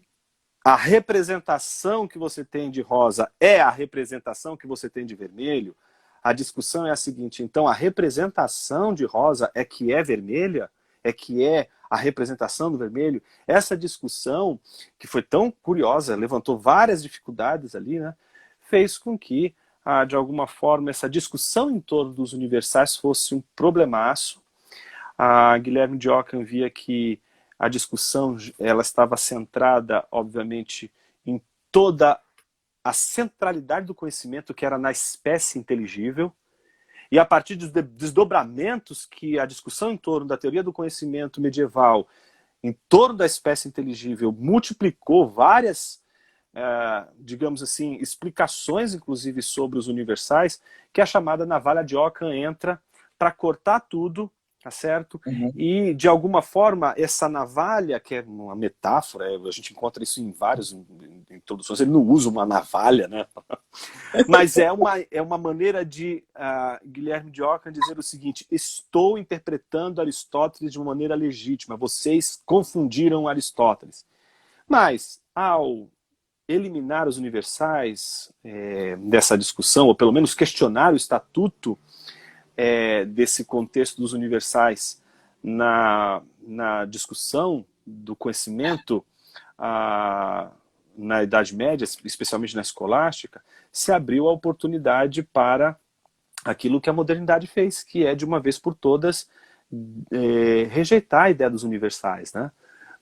a representação que você tem de rosa é a representação que você tem de vermelho, a discussão é a seguinte: então a representação de rosa é que é vermelha? É que é a representação do vermelho? Essa discussão, que foi tão curiosa, levantou várias dificuldades ali, né, fez com que, de alguma forma, essa discussão em torno dos universais fosse um problemaço. Guilherme de Ockham via que a discussão ela estava centrada, obviamente, em toda a centralidade do conhecimento que era na espécie inteligível, e a partir dos desdobramentos que a discussão em torno da teoria do conhecimento medieval, em torno da espécie inteligível, multiplicou várias, digamos assim, explicações, inclusive, sobre os universais, que a chamada navalha de Ockham entra para cortar tudo, tá certo? Uhum. E, de alguma forma, essa navalha, que é uma metáfora, a gente encontra isso em várias introduções, ele não usa uma navalha, né? Mas é uma maneira de Guilherme de Ockham dizer o seguinte: estou interpretando Aristóteles de uma maneira legítima, vocês confundiram Aristóteles. Mas, ao eliminar os universais dessa discussão, ou pelo menos questionar o estatuto desse contexto dos universais na discussão do conhecimento na Idade Média, especialmente na escolástica, se abriu a oportunidade para aquilo que a modernidade fez, que é, de uma vez por todas, rejeitar a ideia dos universais, né?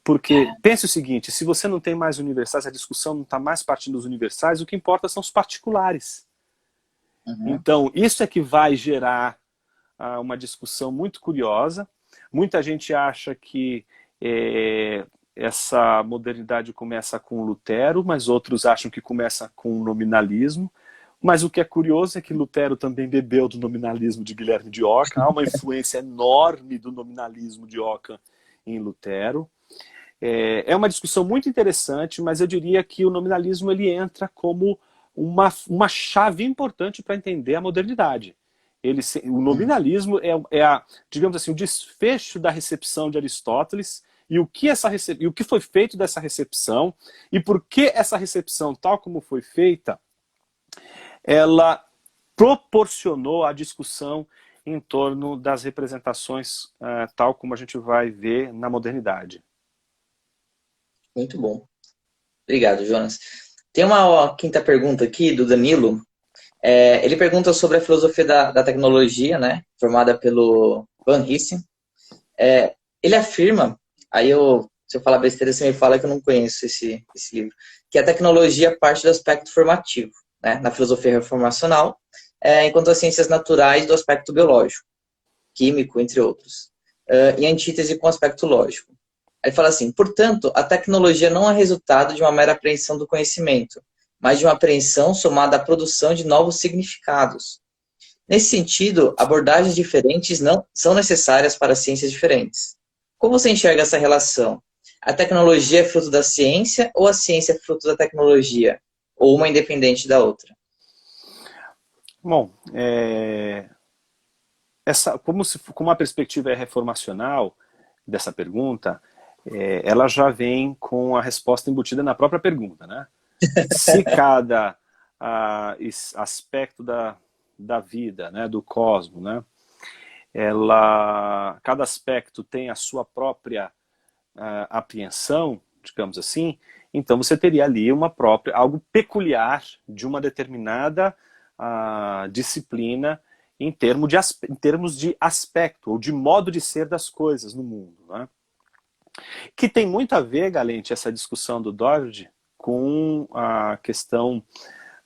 Porque, pense o seguinte: se você não tem mais universais, a discussão não está mais partindo dos universais, o que importa são os particulares. Uhum. Então, isso é que vai gerar uma discussão muito curiosa. Muita gente acha que essa modernidade começa com Lutero, mas outros acham que começa com o nominalismo. Mas o que é curioso é que Lutero também bebeu do nominalismo de Guilherme de Ockham. Há uma influência enorme do nominalismo de Ockham em Lutero. É uma discussão muito interessante, mas eu diria que o nominalismo ele entra como uma chave importante para entender a modernidade. O nominalismo digamos assim, o desfecho da recepção de Aristóteles e o que foi feito dessa recepção e por que essa recepção, tal como foi feita, ela proporcionou a discussão em torno das representações tal como a gente vai ver na modernidade. Muito bom. Obrigado, Jonas. Tem uma quinta pergunta aqui do Danilo. Ele pergunta sobre a filosofia da tecnologia, né, formada pelo Van Hissem. Ele afirma, se eu falar besteira, você me fala que eu não conheço esse livro, que a tecnologia parte do aspecto formativo, né, na filosofia reformacional, enquanto as ciências naturais do aspecto biológico, químico, entre outros, em antítese com o aspecto lógico. Ele fala assim, portanto, a tecnologia não é resultado de uma mera apreensão do conhecimento, mas de uma apreensão somada à produção de novos significados. Nesse sentido, abordagens diferentes não são necessárias para ciências diferentes. Como você enxerga essa relação? A tecnologia é fruto da ciência ou a ciência é fruto da tecnologia? Ou uma independente da outra? Bom, como a perspectiva é reformacional dessa pergunta, ela já vem com a resposta embutida na própria pergunta, né? Se cada aspecto da vida, né, do cosmos, né, cada aspecto tem a sua própria apreensão, digamos assim, então você teria ali algo peculiar de uma determinada disciplina em termos de aspecto, ou de modo de ser das coisas no mundo, né? Que tem muito a ver, Galente, essa discussão do Doherty com a questão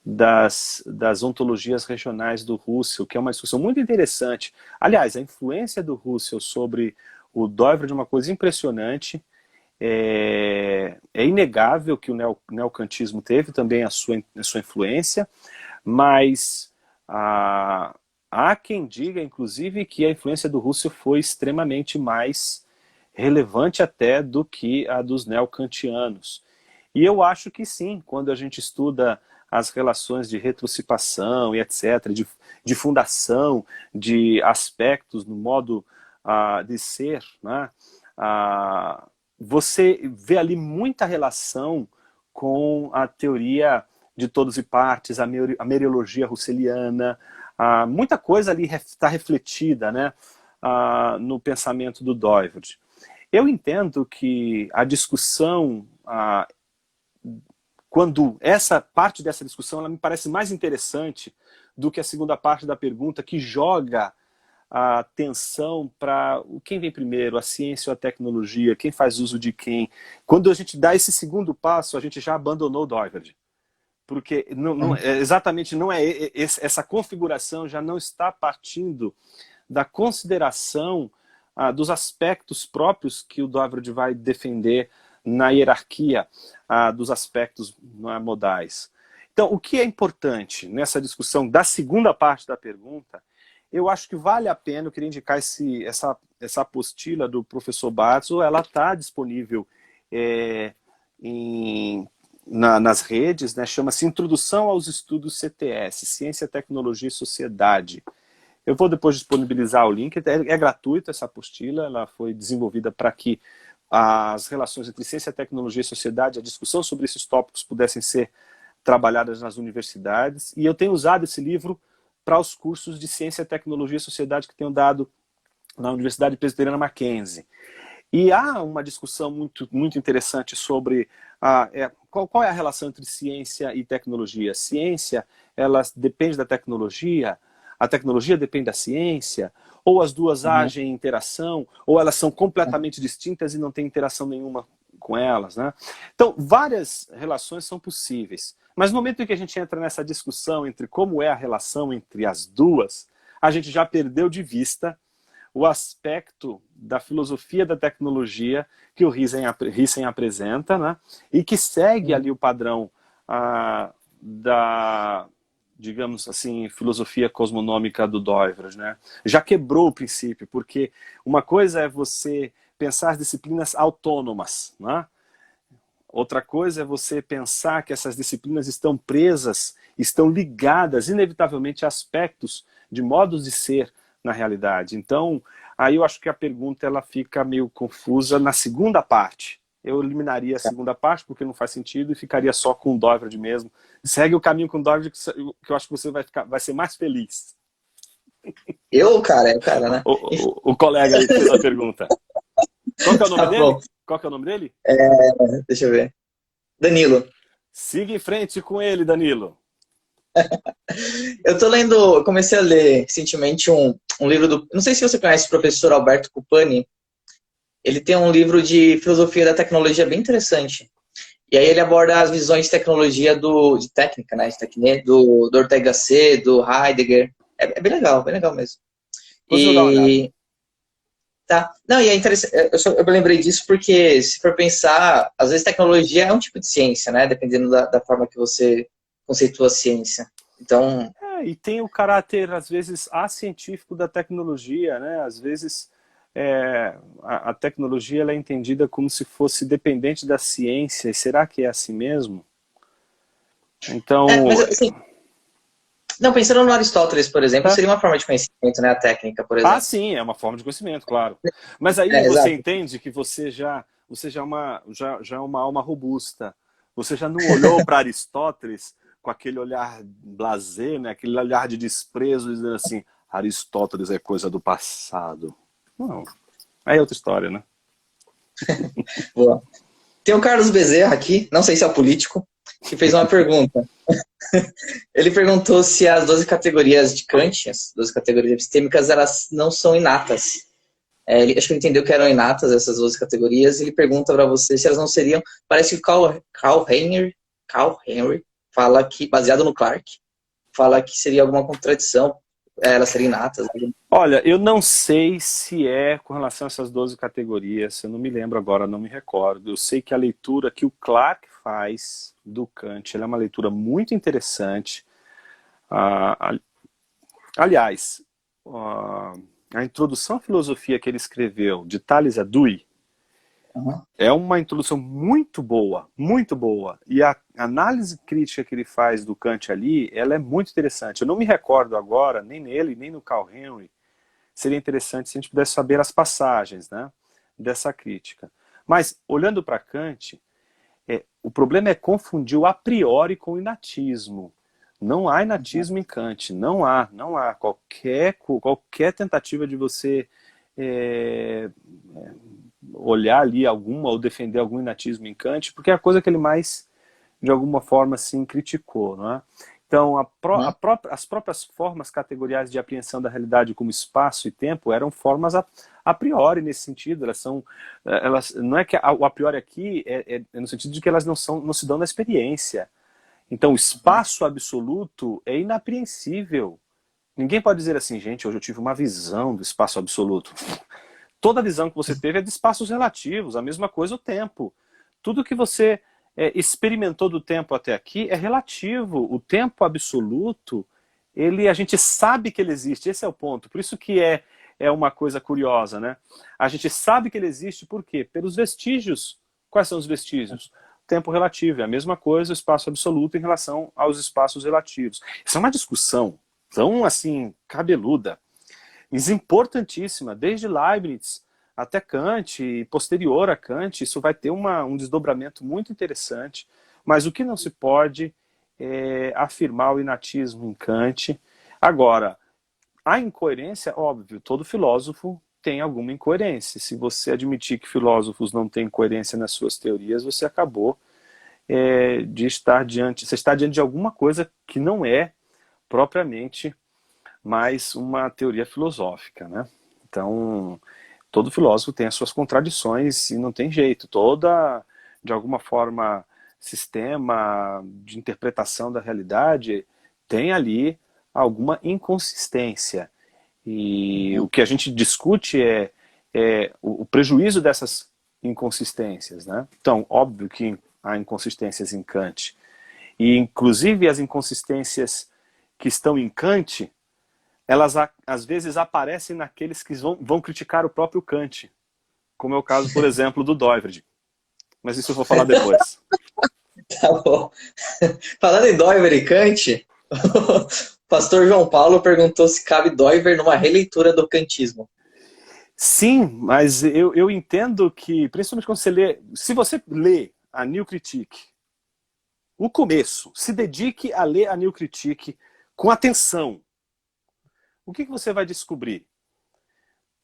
das ontologias regionais do Russell, que é uma discussão muito interessante. Aliás, a influência do Russell sobre o Doherty é uma coisa impressionante. É inegável que o neocantismo teve também a sua influência, mas há quem diga, inclusive, que a influência do Russell foi extremamente mais relevante até do que a dos neocantianos. E eu acho que sim, quando a gente estuda as relações de retrocipação e etc., de fundação, de aspectos no modo de ser, né? Você vê ali muita relação com a teoria de todos e partes, a mereologia russeliana, muita coisa ali está refletida, né, no pensamento do Doherty. Eu entendo que a discussão, quando essa parte dessa discussão, ela me parece mais interessante do que a segunda parte da pergunta, que joga a atenção para quem vem primeiro, a ciência ou a tecnologia, quem faz uso de quem. Quando a gente dá esse segundo passo, a gente já abandonou o Doherty. Porque exatamente não é essa configuração já não está partindo da consideração dos aspectos próprios que o Doherty vai defender na hierarquia dos aspectos modais. Então, o que é importante nessa discussão da segunda parte da pergunta, eu acho que vale a pena, eu queria indicar essa apostila do professor Bartzel, ela está disponível nas redes, né, chama-se Introdução aos Estudos CTS, Ciência, Tecnologia e Sociedade. Eu vou depois disponibilizar o link, é gratuito essa apostila, ela foi desenvolvida para que as relações entre ciência, tecnologia e sociedade, a discussão sobre esses tópicos pudessem ser trabalhadas nas universidades, e eu tenho usado esse livro para os cursos de ciência, tecnologia e sociedade que tenho dado na Universidade Presbiteriana Mackenzie. E há uma discussão muito, muito interessante sobre qual é a relação entre ciência e tecnologia. Ciência, ela depende da tecnologia, a tecnologia depende da ciência, ou as duas agem em interação, ou elas são completamente distintas e não tem interação nenhuma com elas, né? Então, várias relações são possíveis. Mas no momento em que a gente entra nessa discussão entre como é a relação entre as duas, a gente já perdeu de vista o aspecto da filosofia da tecnologia que o Hyssen apresenta, né? E que segue ali o padrão da, digamos assim, filosofia cosmonômica do Doherty, né? Já quebrou o princípio, porque uma coisa é você pensar as disciplinas autônomas, né? Outra coisa é você pensar que essas disciplinas estão presas, estão ligadas inevitavelmente a aspectos de modos de ser na realidade. Então, aí eu acho que a pergunta ela fica meio confusa na segunda parte. Eu eliminaria a segunda parte porque não faz sentido e ficaria só com o Doherty mesmo. Segue o caminho com o Doherty que eu acho que você vai ser mais feliz. É o cara, né? O colega aí que fez a pergunta. Qual que é o nome dele? Bom. Qual que é o nome dele? Deixa eu ver. Danilo. Siga em frente com ele, Danilo. Eu comecei a ler recentemente um livro do... Não sei se você conhece o professor Alberto Cupani. Ele tem um livro de filosofia da tecnologia bem interessante. E aí ele aborda as visões de tecnologia de técnica, né? Do Ortega C, do Heidegger. É bem legal mesmo. Depois eu vou dar uma olhada. E tá. Não, e é interessante, eu me lembrei disso porque, se for pensar, às vezes tecnologia é um tipo de ciência, né? Dependendo da forma que você conceitua a ciência. Então, E tem o caráter, às vezes, acientífico da tecnologia, né? Às vezes a tecnologia ela é entendida como se fosse dependente da ciência. E será que é assim mesmo? mas Então, assim, não, pensando no Aristóteles, por exemplo, é, seria uma forma de conhecimento, né? A técnica, por exemplo. sim, é uma forma de conhecimento, claro. Mas aí você Exato. entende que você já é uma alma robusta. Você já não olhou para Aristóteles com aquele olhar blasé, né? Aquele olhar de desprezo, dizendo assim, Aristóteles é coisa do passado. Não, aí é outra história, né? Boa. Tem o Carlos Bezerra aqui, não sei se é o político, que fez uma pergunta. Ele perguntou se as 12 categorias de Kant, as 12 categorias epistêmicas, elas não são inatas. Acho que ele entendeu que eram inatas essas 12 categorias. Ele pergunta para você se elas não seriam. Parece que Carl Henry fala que, baseado no Clarke, fala que seria alguma contradição. Elas seriam inatas. Olha, eu não sei se é com relação a essas 12 categorias, eu não me lembro agora, não me recordo. Eu sei que a leitura que o Clarke faz do Kant, ela é uma leitura muito interessante. Ah, aliás, a introdução à filosofia que ele escreveu, de Tales a Dewey, Uhum. é uma introdução muito boa, muito boa. E a análise crítica que ele faz do Kant ali, ela é muito interessante. Eu não me recordo agora, nem nele, nem no Carl Henry. Seria interessante se a gente pudesse saber as passagens, né, dessa crítica. Mas, olhando para Kant, o problema é confundir o a priori com o inatismo. Não há inatismo em Kant, não há. Qualquer tentativa de você olhar ali alguma ou defender algum inatismo em Kant, porque é a coisa que ele mais, de alguma forma, assim, criticou, não é? Então, as próprias formas categoriais de apreensão da realidade como espaço e tempo eram formas a priori nesse sentido. Não é que o a priori aqui é no sentido de que elas não se dão na experiência. Então, o espaço absoluto é inapreensível. Ninguém pode dizer assim, gente, hoje eu tive uma visão do espaço absoluto. Toda visão que você teve é de espaços relativos, a mesma coisa o tempo. Tudo que você experimentou do tempo até aqui é relativo. O tempo absoluto, a gente sabe que ele existe, esse é o ponto. Por isso que é uma coisa curiosa, né? A gente sabe que ele existe, por quê? Pelos vestígios. Quais são os vestígios? Tempo relativo, é a mesma coisa o espaço absoluto em relação aos espaços relativos. Isso é uma discussão tão, assim, cabeluda, mas importantíssima, desde Leibniz até Kant, e posterior a Kant, isso vai ter um desdobramento muito interessante, mas o que não se pode é afirmar o inatismo em Kant. Agora, a incoerência, óbvio, todo filósofo tem alguma incoerência. Se você admitir que filósofos não têm coerência nas suas teorias, você acabou de estar diante, você está diante de alguma coisa que não é propriamente mais uma teoria filosófica, né? Então, todo filósofo tem as suas contradições e não tem jeito. De alguma forma, sistema de interpretação da realidade tem ali alguma inconsistência. E o que a gente discute é o prejuízo dessas inconsistências, né? Então, óbvio que há inconsistências em Kant. E, inclusive, as inconsistências que estão em Kant, elas às vezes aparecem naqueles que vão criticar o próprio Kant, como é o caso, por exemplo, do Doivred. Mas isso eu vou falar depois. Tá bom. Falando em Doiver e Kant, o pastor João Paulo perguntou se cabe Doiver numa releitura do kantismo. Sim, mas eu entendo que, principalmente quando você lê, se você lê a New Critique, o começo, se dedique a ler a New Critique com atenção. O que você vai descobrir?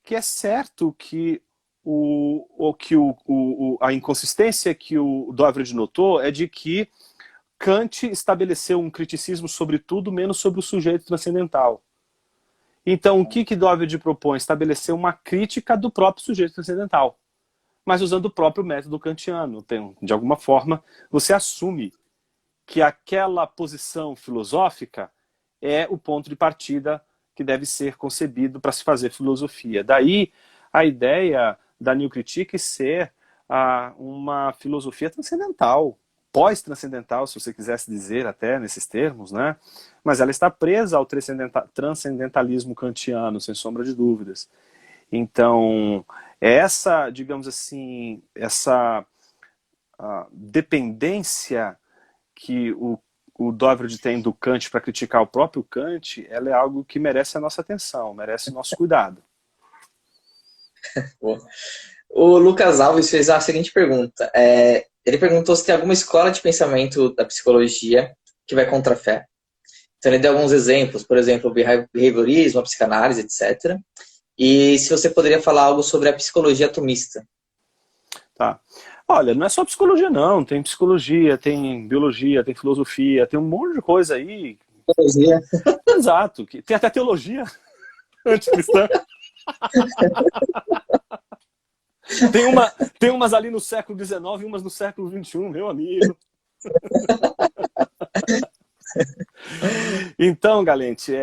Que é certo que a inconsistência que o Doivred notou é de que Kant estabeleceu um criticismo sobre tudo, menos sobre o sujeito transcendental. Então, o que Doivred propõe? Estabelecer uma crítica do próprio sujeito transcendental. mas usando o próprio método kantiano. De alguma forma, você assume que aquela posição filosófica é o ponto de partida que deve ser concebido para se fazer filosofia. Daí a ideia da New Critique ser uma filosofia transcendental, pós-transcendental, se você quisesse dizer até nesses termos, né? Mas ela está presa ao transcendentalismo kantiano, sem sombra de dúvidas. Então, essa, digamos assim, essa dependência que o Dovered tem do Kant para criticar o próprio Kant, ela é algo que merece a nossa atenção, merece o nosso cuidado. O Lucas Alves fez a seguinte pergunta. Ele perguntou se tem alguma escola de pensamento da psicologia que vai contra a fé. Então ele deu alguns exemplos, por exemplo, o behaviorismo, a psicanálise, etc. E se você poderia falar algo sobre a psicologia atomista. Tá. Olha, não é só psicologia não, tem psicologia, tem biologia, tem filosofia, tem um monte de coisa aí. Teologia. Exato, tem até teologia anticristã. Tem umas ali no século XIX e umas no século XXI, meu amigo. Então, Galente,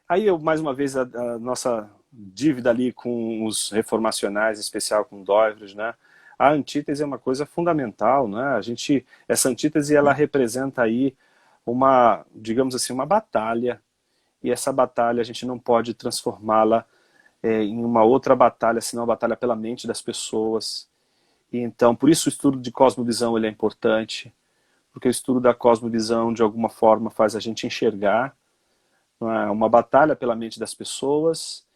aí eu, mais uma vez, a nossa dívida ali com os reformacionais, em especial com Doivres, né? A antítese é uma coisa fundamental, né? Essa antítese, ela representa aí uma, digamos assim, uma batalha, e essa batalha a gente não pode transformá-la em uma outra batalha, senão a batalha pela mente das pessoas. E então, por isso o estudo de cosmovisão ele é importante, porque o estudo da cosmovisão, de alguma forma, faz a gente enxergar uma batalha pela mente das pessoas,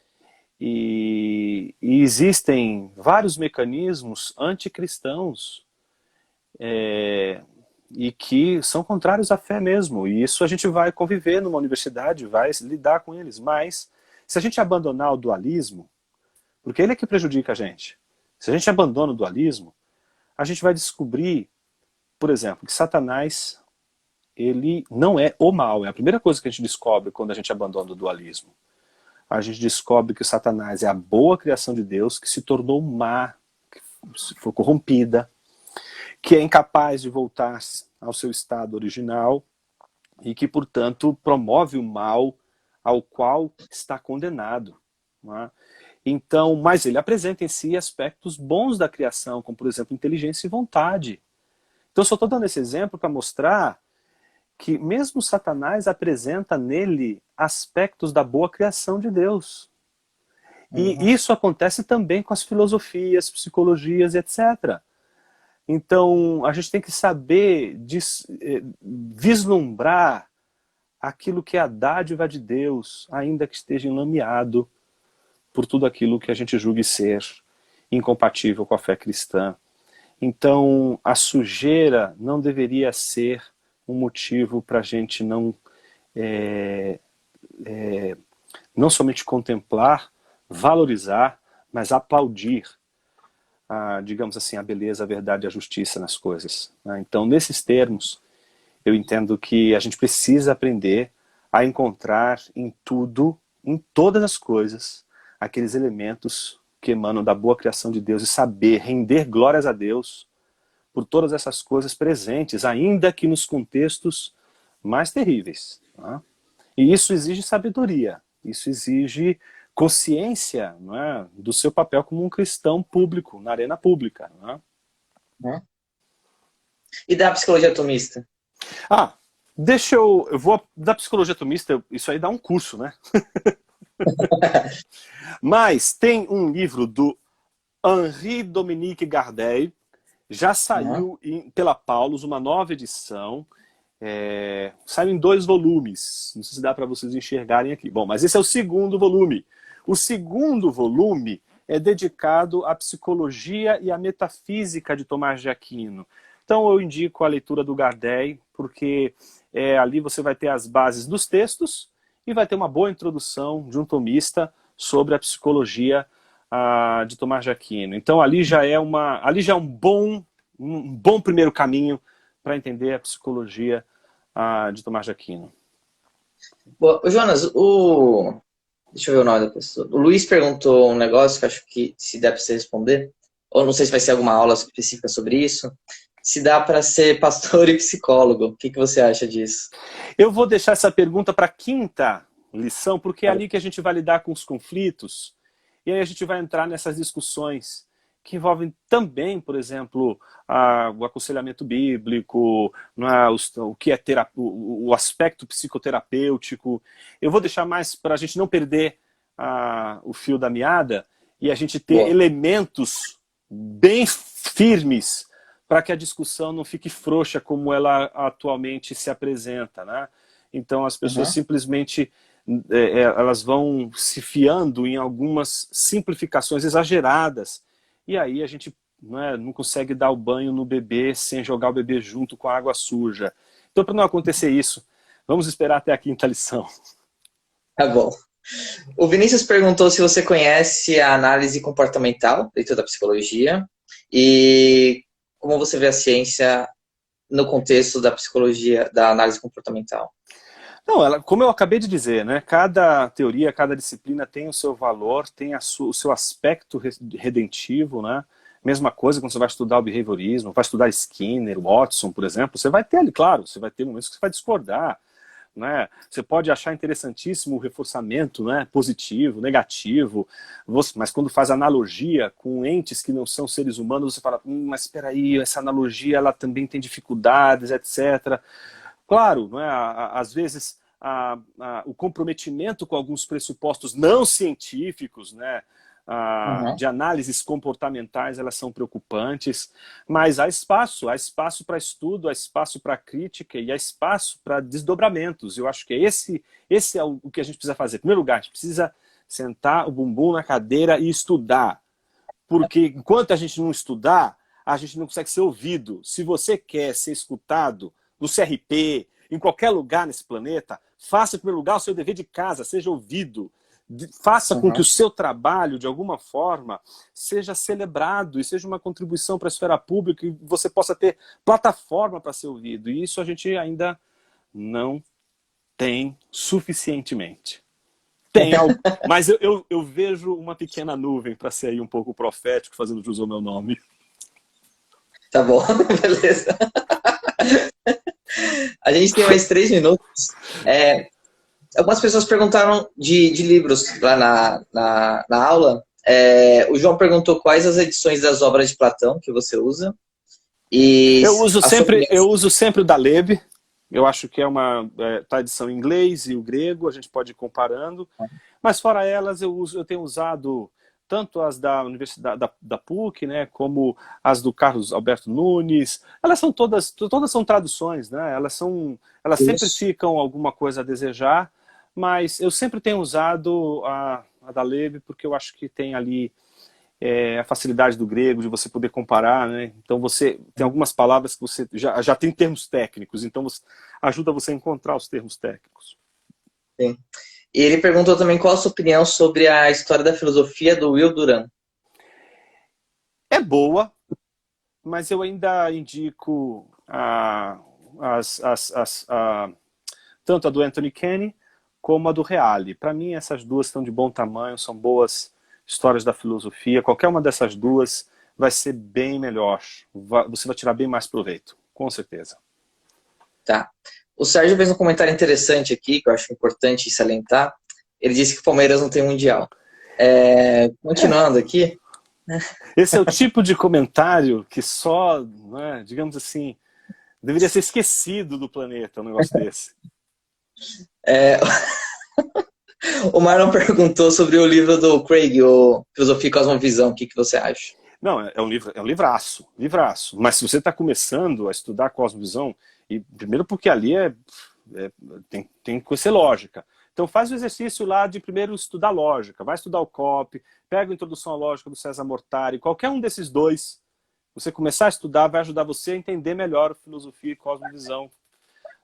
e existem vários mecanismos anticristãos e que são contrários à fé mesmo, e isso a gente vai conviver numa universidade, vai lidar com eles, mas se a gente abandonar o dualismo, porque ele é que prejudica a gente, se a gente abandona o dualismo, a gente vai descobrir, por exemplo, que Satanás, ele não é o mal. É a primeira coisa que a gente descobre quando a gente abandona o dualismo. A gente descobre que o Satanás é a boa criação de Deus que se tornou má, que foi corrompida, que é incapaz de voltar ao seu estado original e que, portanto, promove o mal ao qual está condenado. Não é? Então, mas ele apresenta em si aspectos bons da criação, como, por exemplo, inteligência e vontade. Então, eu só estou dando esse exemplo para mostrar que mesmo Satanás apresenta nele aspectos da boa criação de Deus. E isso acontece também com as filosofias, psicologias, etc. Então, a gente tem que saber vislumbrar aquilo que é a dádiva de Deus, ainda que esteja enlameado por tudo aquilo que a gente julgue ser incompatível com a fé cristã. Então, a sujeira não deveria ser um motivo para a gente não somente contemplar, valorizar, mas aplaudir, digamos assim, a beleza, a verdade e a justiça nas coisas. Né? Então, nesses termos, eu entendo que a gente precisa aprender a encontrar em tudo, em todas as coisas, aqueles elementos que emanam da boa criação de Deus e saber render glórias a Deus por todas essas coisas presentes, ainda que nos contextos mais terríveis. Tá? E isso exige sabedoria, isso exige consciência, não é, do seu papel como um cristão público, na arena pública. Não é? E da psicologia atomista? Eu vou da psicologia atomista, isso aí dá um curso, né? Mas tem um livro do Henri Dominique Gardel, já saiu pela Paulus, uma nova edição, saiu em 2 volumes, não sei se dá para vocês enxergarem aqui. Bom, mas esse é o segundo volume. O segundo volume é dedicado à psicologia e à metafísica de Tomás de Aquino. Então eu indico a leitura do Gardel, porque ali você vai ter as bases dos textos e vai ter uma boa introdução de um tomista sobre a psicologia de Tomás de Aquino. Então ali já é um bom primeiro caminho para entender a psicologia de Tomás de Aquino. Bom, Jonas, Deixa eu ver o nome da pessoa. O Luiz perguntou um negócio que acho que se der para você responder, ou não sei se vai ser alguma aula específica sobre isso, se dá para ser pastor e psicólogo. O que que você acha disso? Eu vou deixar essa pergunta para a quinta lição, porque é Tá bom. ali que a gente vai lidar com os conflitos, e aí a gente vai entrar nessas discussões que envolvem também, por exemplo, o aconselhamento bíblico, o que é o aspecto psicoterapêutico. Eu vou deixar mais para a gente não perder o fio da meada e a gente ter Boa. elementos bem firmes para que a discussão não fique frouxa como ela atualmente se apresenta, né? Então as pessoas Uhum. simplesmente elas vão se fiando em algumas simplificações exageradas e aí a gente não consegue dar o banho no bebê sem jogar o bebê junto com a água suja. Então, para não acontecer isso, vamos esperar até a quinta lição. Tá bom. O Vinícius perguntou se você conhece a análise comportamental dentro da psicologia e como você vê a ciência no contexto da psicologia, da análise comportamental. Não, como eu acabei de dizer, né, cada teoria, cada disciplina tem o seu valor, tem o seu aspecto redentivo, né? Mesma coisa quando você vai estudar o behaviorismo, vai estudar Skinner, Watson, por exemplo, você vai ter ali, claro, você vai ter momentos que você vai discordar, né? Você pode achar interessantíssimo o reforçamento, né, positivo, negativo, mas quando faz analogia com entes que não são seres humanos, você fala, mas espera aí, essa analogia ela também tem dificuldades, etc. Claro, não é? Às vezes o comprometimento com alguns pressupostos não científicos, né, Uhum. de análises comportamentais, elas são preocupantes, mas há espaço para estudo, há espaço para crítica e há espaço para desdobramentos. Eu acho que esse é o que a gente precisa fazer. Em primeiro lugar, a gente precisa sentar o bumbum na cadeira e estudar, porque enquanto a gente não estudar, a gente não consegue ser ouvido. Se você quer ser escutado no CRP, em qualquer lugar nesse planeta, faça em primeiro lugar o seu dever de casa, seja ouvido. Faça com que o Uhum. seu trabalho, de alguma forma, seja celebrado e seja uma contribuição para a esfera pública e você possa ter plataforma para ser ouvido. E isso a gente ainda não tem suficientemente. Tem algo, mas eu vejo uma pequena nuvem para ser aí um pouco profético, fazendo jus ao meu nome. Tá bom, beleza. A gente tem mais 3 minutos. Algumas pessoas perguntaram de livros lá na aula. O João perguntou quais as edições das obras de Platão que você usa. E a sua opinião. Eu uso sempre o Daleb. Eu acho que tá a edição em inglês e o grego, a gente pode ir comparando. Mas fora elas, eu tenho usado tanto as da Universidade da PUC, né, como as do Carlos Alberto Nunes. Elas são todas são traduções, né? Elas sempre Isso. ficam alguma coisa a desejar, mas eu sempre tenho usado a Daleb porque eu acho que tem ali a facilidade do grego, de você poder comparar, né? Então você tem algumas palavras que você já tem termos técnicos, então ajuda você a encontrar os termos técnicos. Sim. E ele perguntou também qual a sua opinião sobre a história da filosofia do Will Durant. É boa, mas eu ainda indico tanto a do Anthony Kenny como a do Reale. Para mim, essas duas estão de bom tamanho, são boas histórias da filosofia. Qualquer uma dessas duas vai ser bem melhor. Você vai tirar bem mais proveito, com certeza. Tá. O Sérgio fez um comentário interessante aqui, que eu acho importante salientar. Ele disse que o Palmeiras não tem mundial. Continuando aqui. Esse é o tipo de comentário que só, né, digamos assim, deveria ser esquecido do planeta, um negócio desse. O Marlon perguntou sobre o livro do Craig, o Filosofia e Cosmovisão. O que você acha? Não, é um livraço. Mas se você está começando a estudar Cosmovisão, e primeiro porque ali tem que ser lógica. Então faz o exercício lá de primeiro estudar lógica, vai estudar o COP, pega a Introdução à Lógica do César Mortari, qualquer um desses dois, você começar a estudar vai ajudar você a entender melhor a Filosofia e Cosmovisão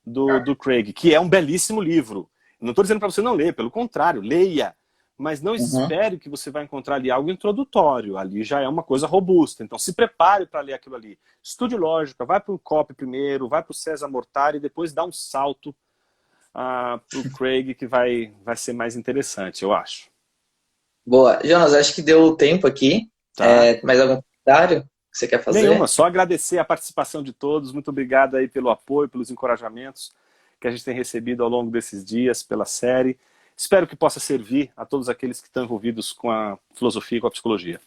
do Craig, que é um belíssimo livro. Não estou dizendo para você não ler, pelo contrário, leia. Mas não espere que você vai encontrar ali algo introdutório. Ali já é uma coisa robusta. Então se prepare para ler aquilo ali. Estude lógica, vai para o COP primeiro, vai para o César Mortari e depois dá um salto para o Craig, que vai ser mais interessante, eu acho. Boa. Jonas, acho que deu tempo aqui. Tá? Mais algum comentário que você quer Nenhuma, fazer? só agradecer a participação de todos. Muito obrigado aí pelo apoio, pelos encorajamentos que a gente tem recebido ao longo desses dias pela série. Espero que possa servir a todos aqueles que estão envolvidos com a filosofia e com a psicologia.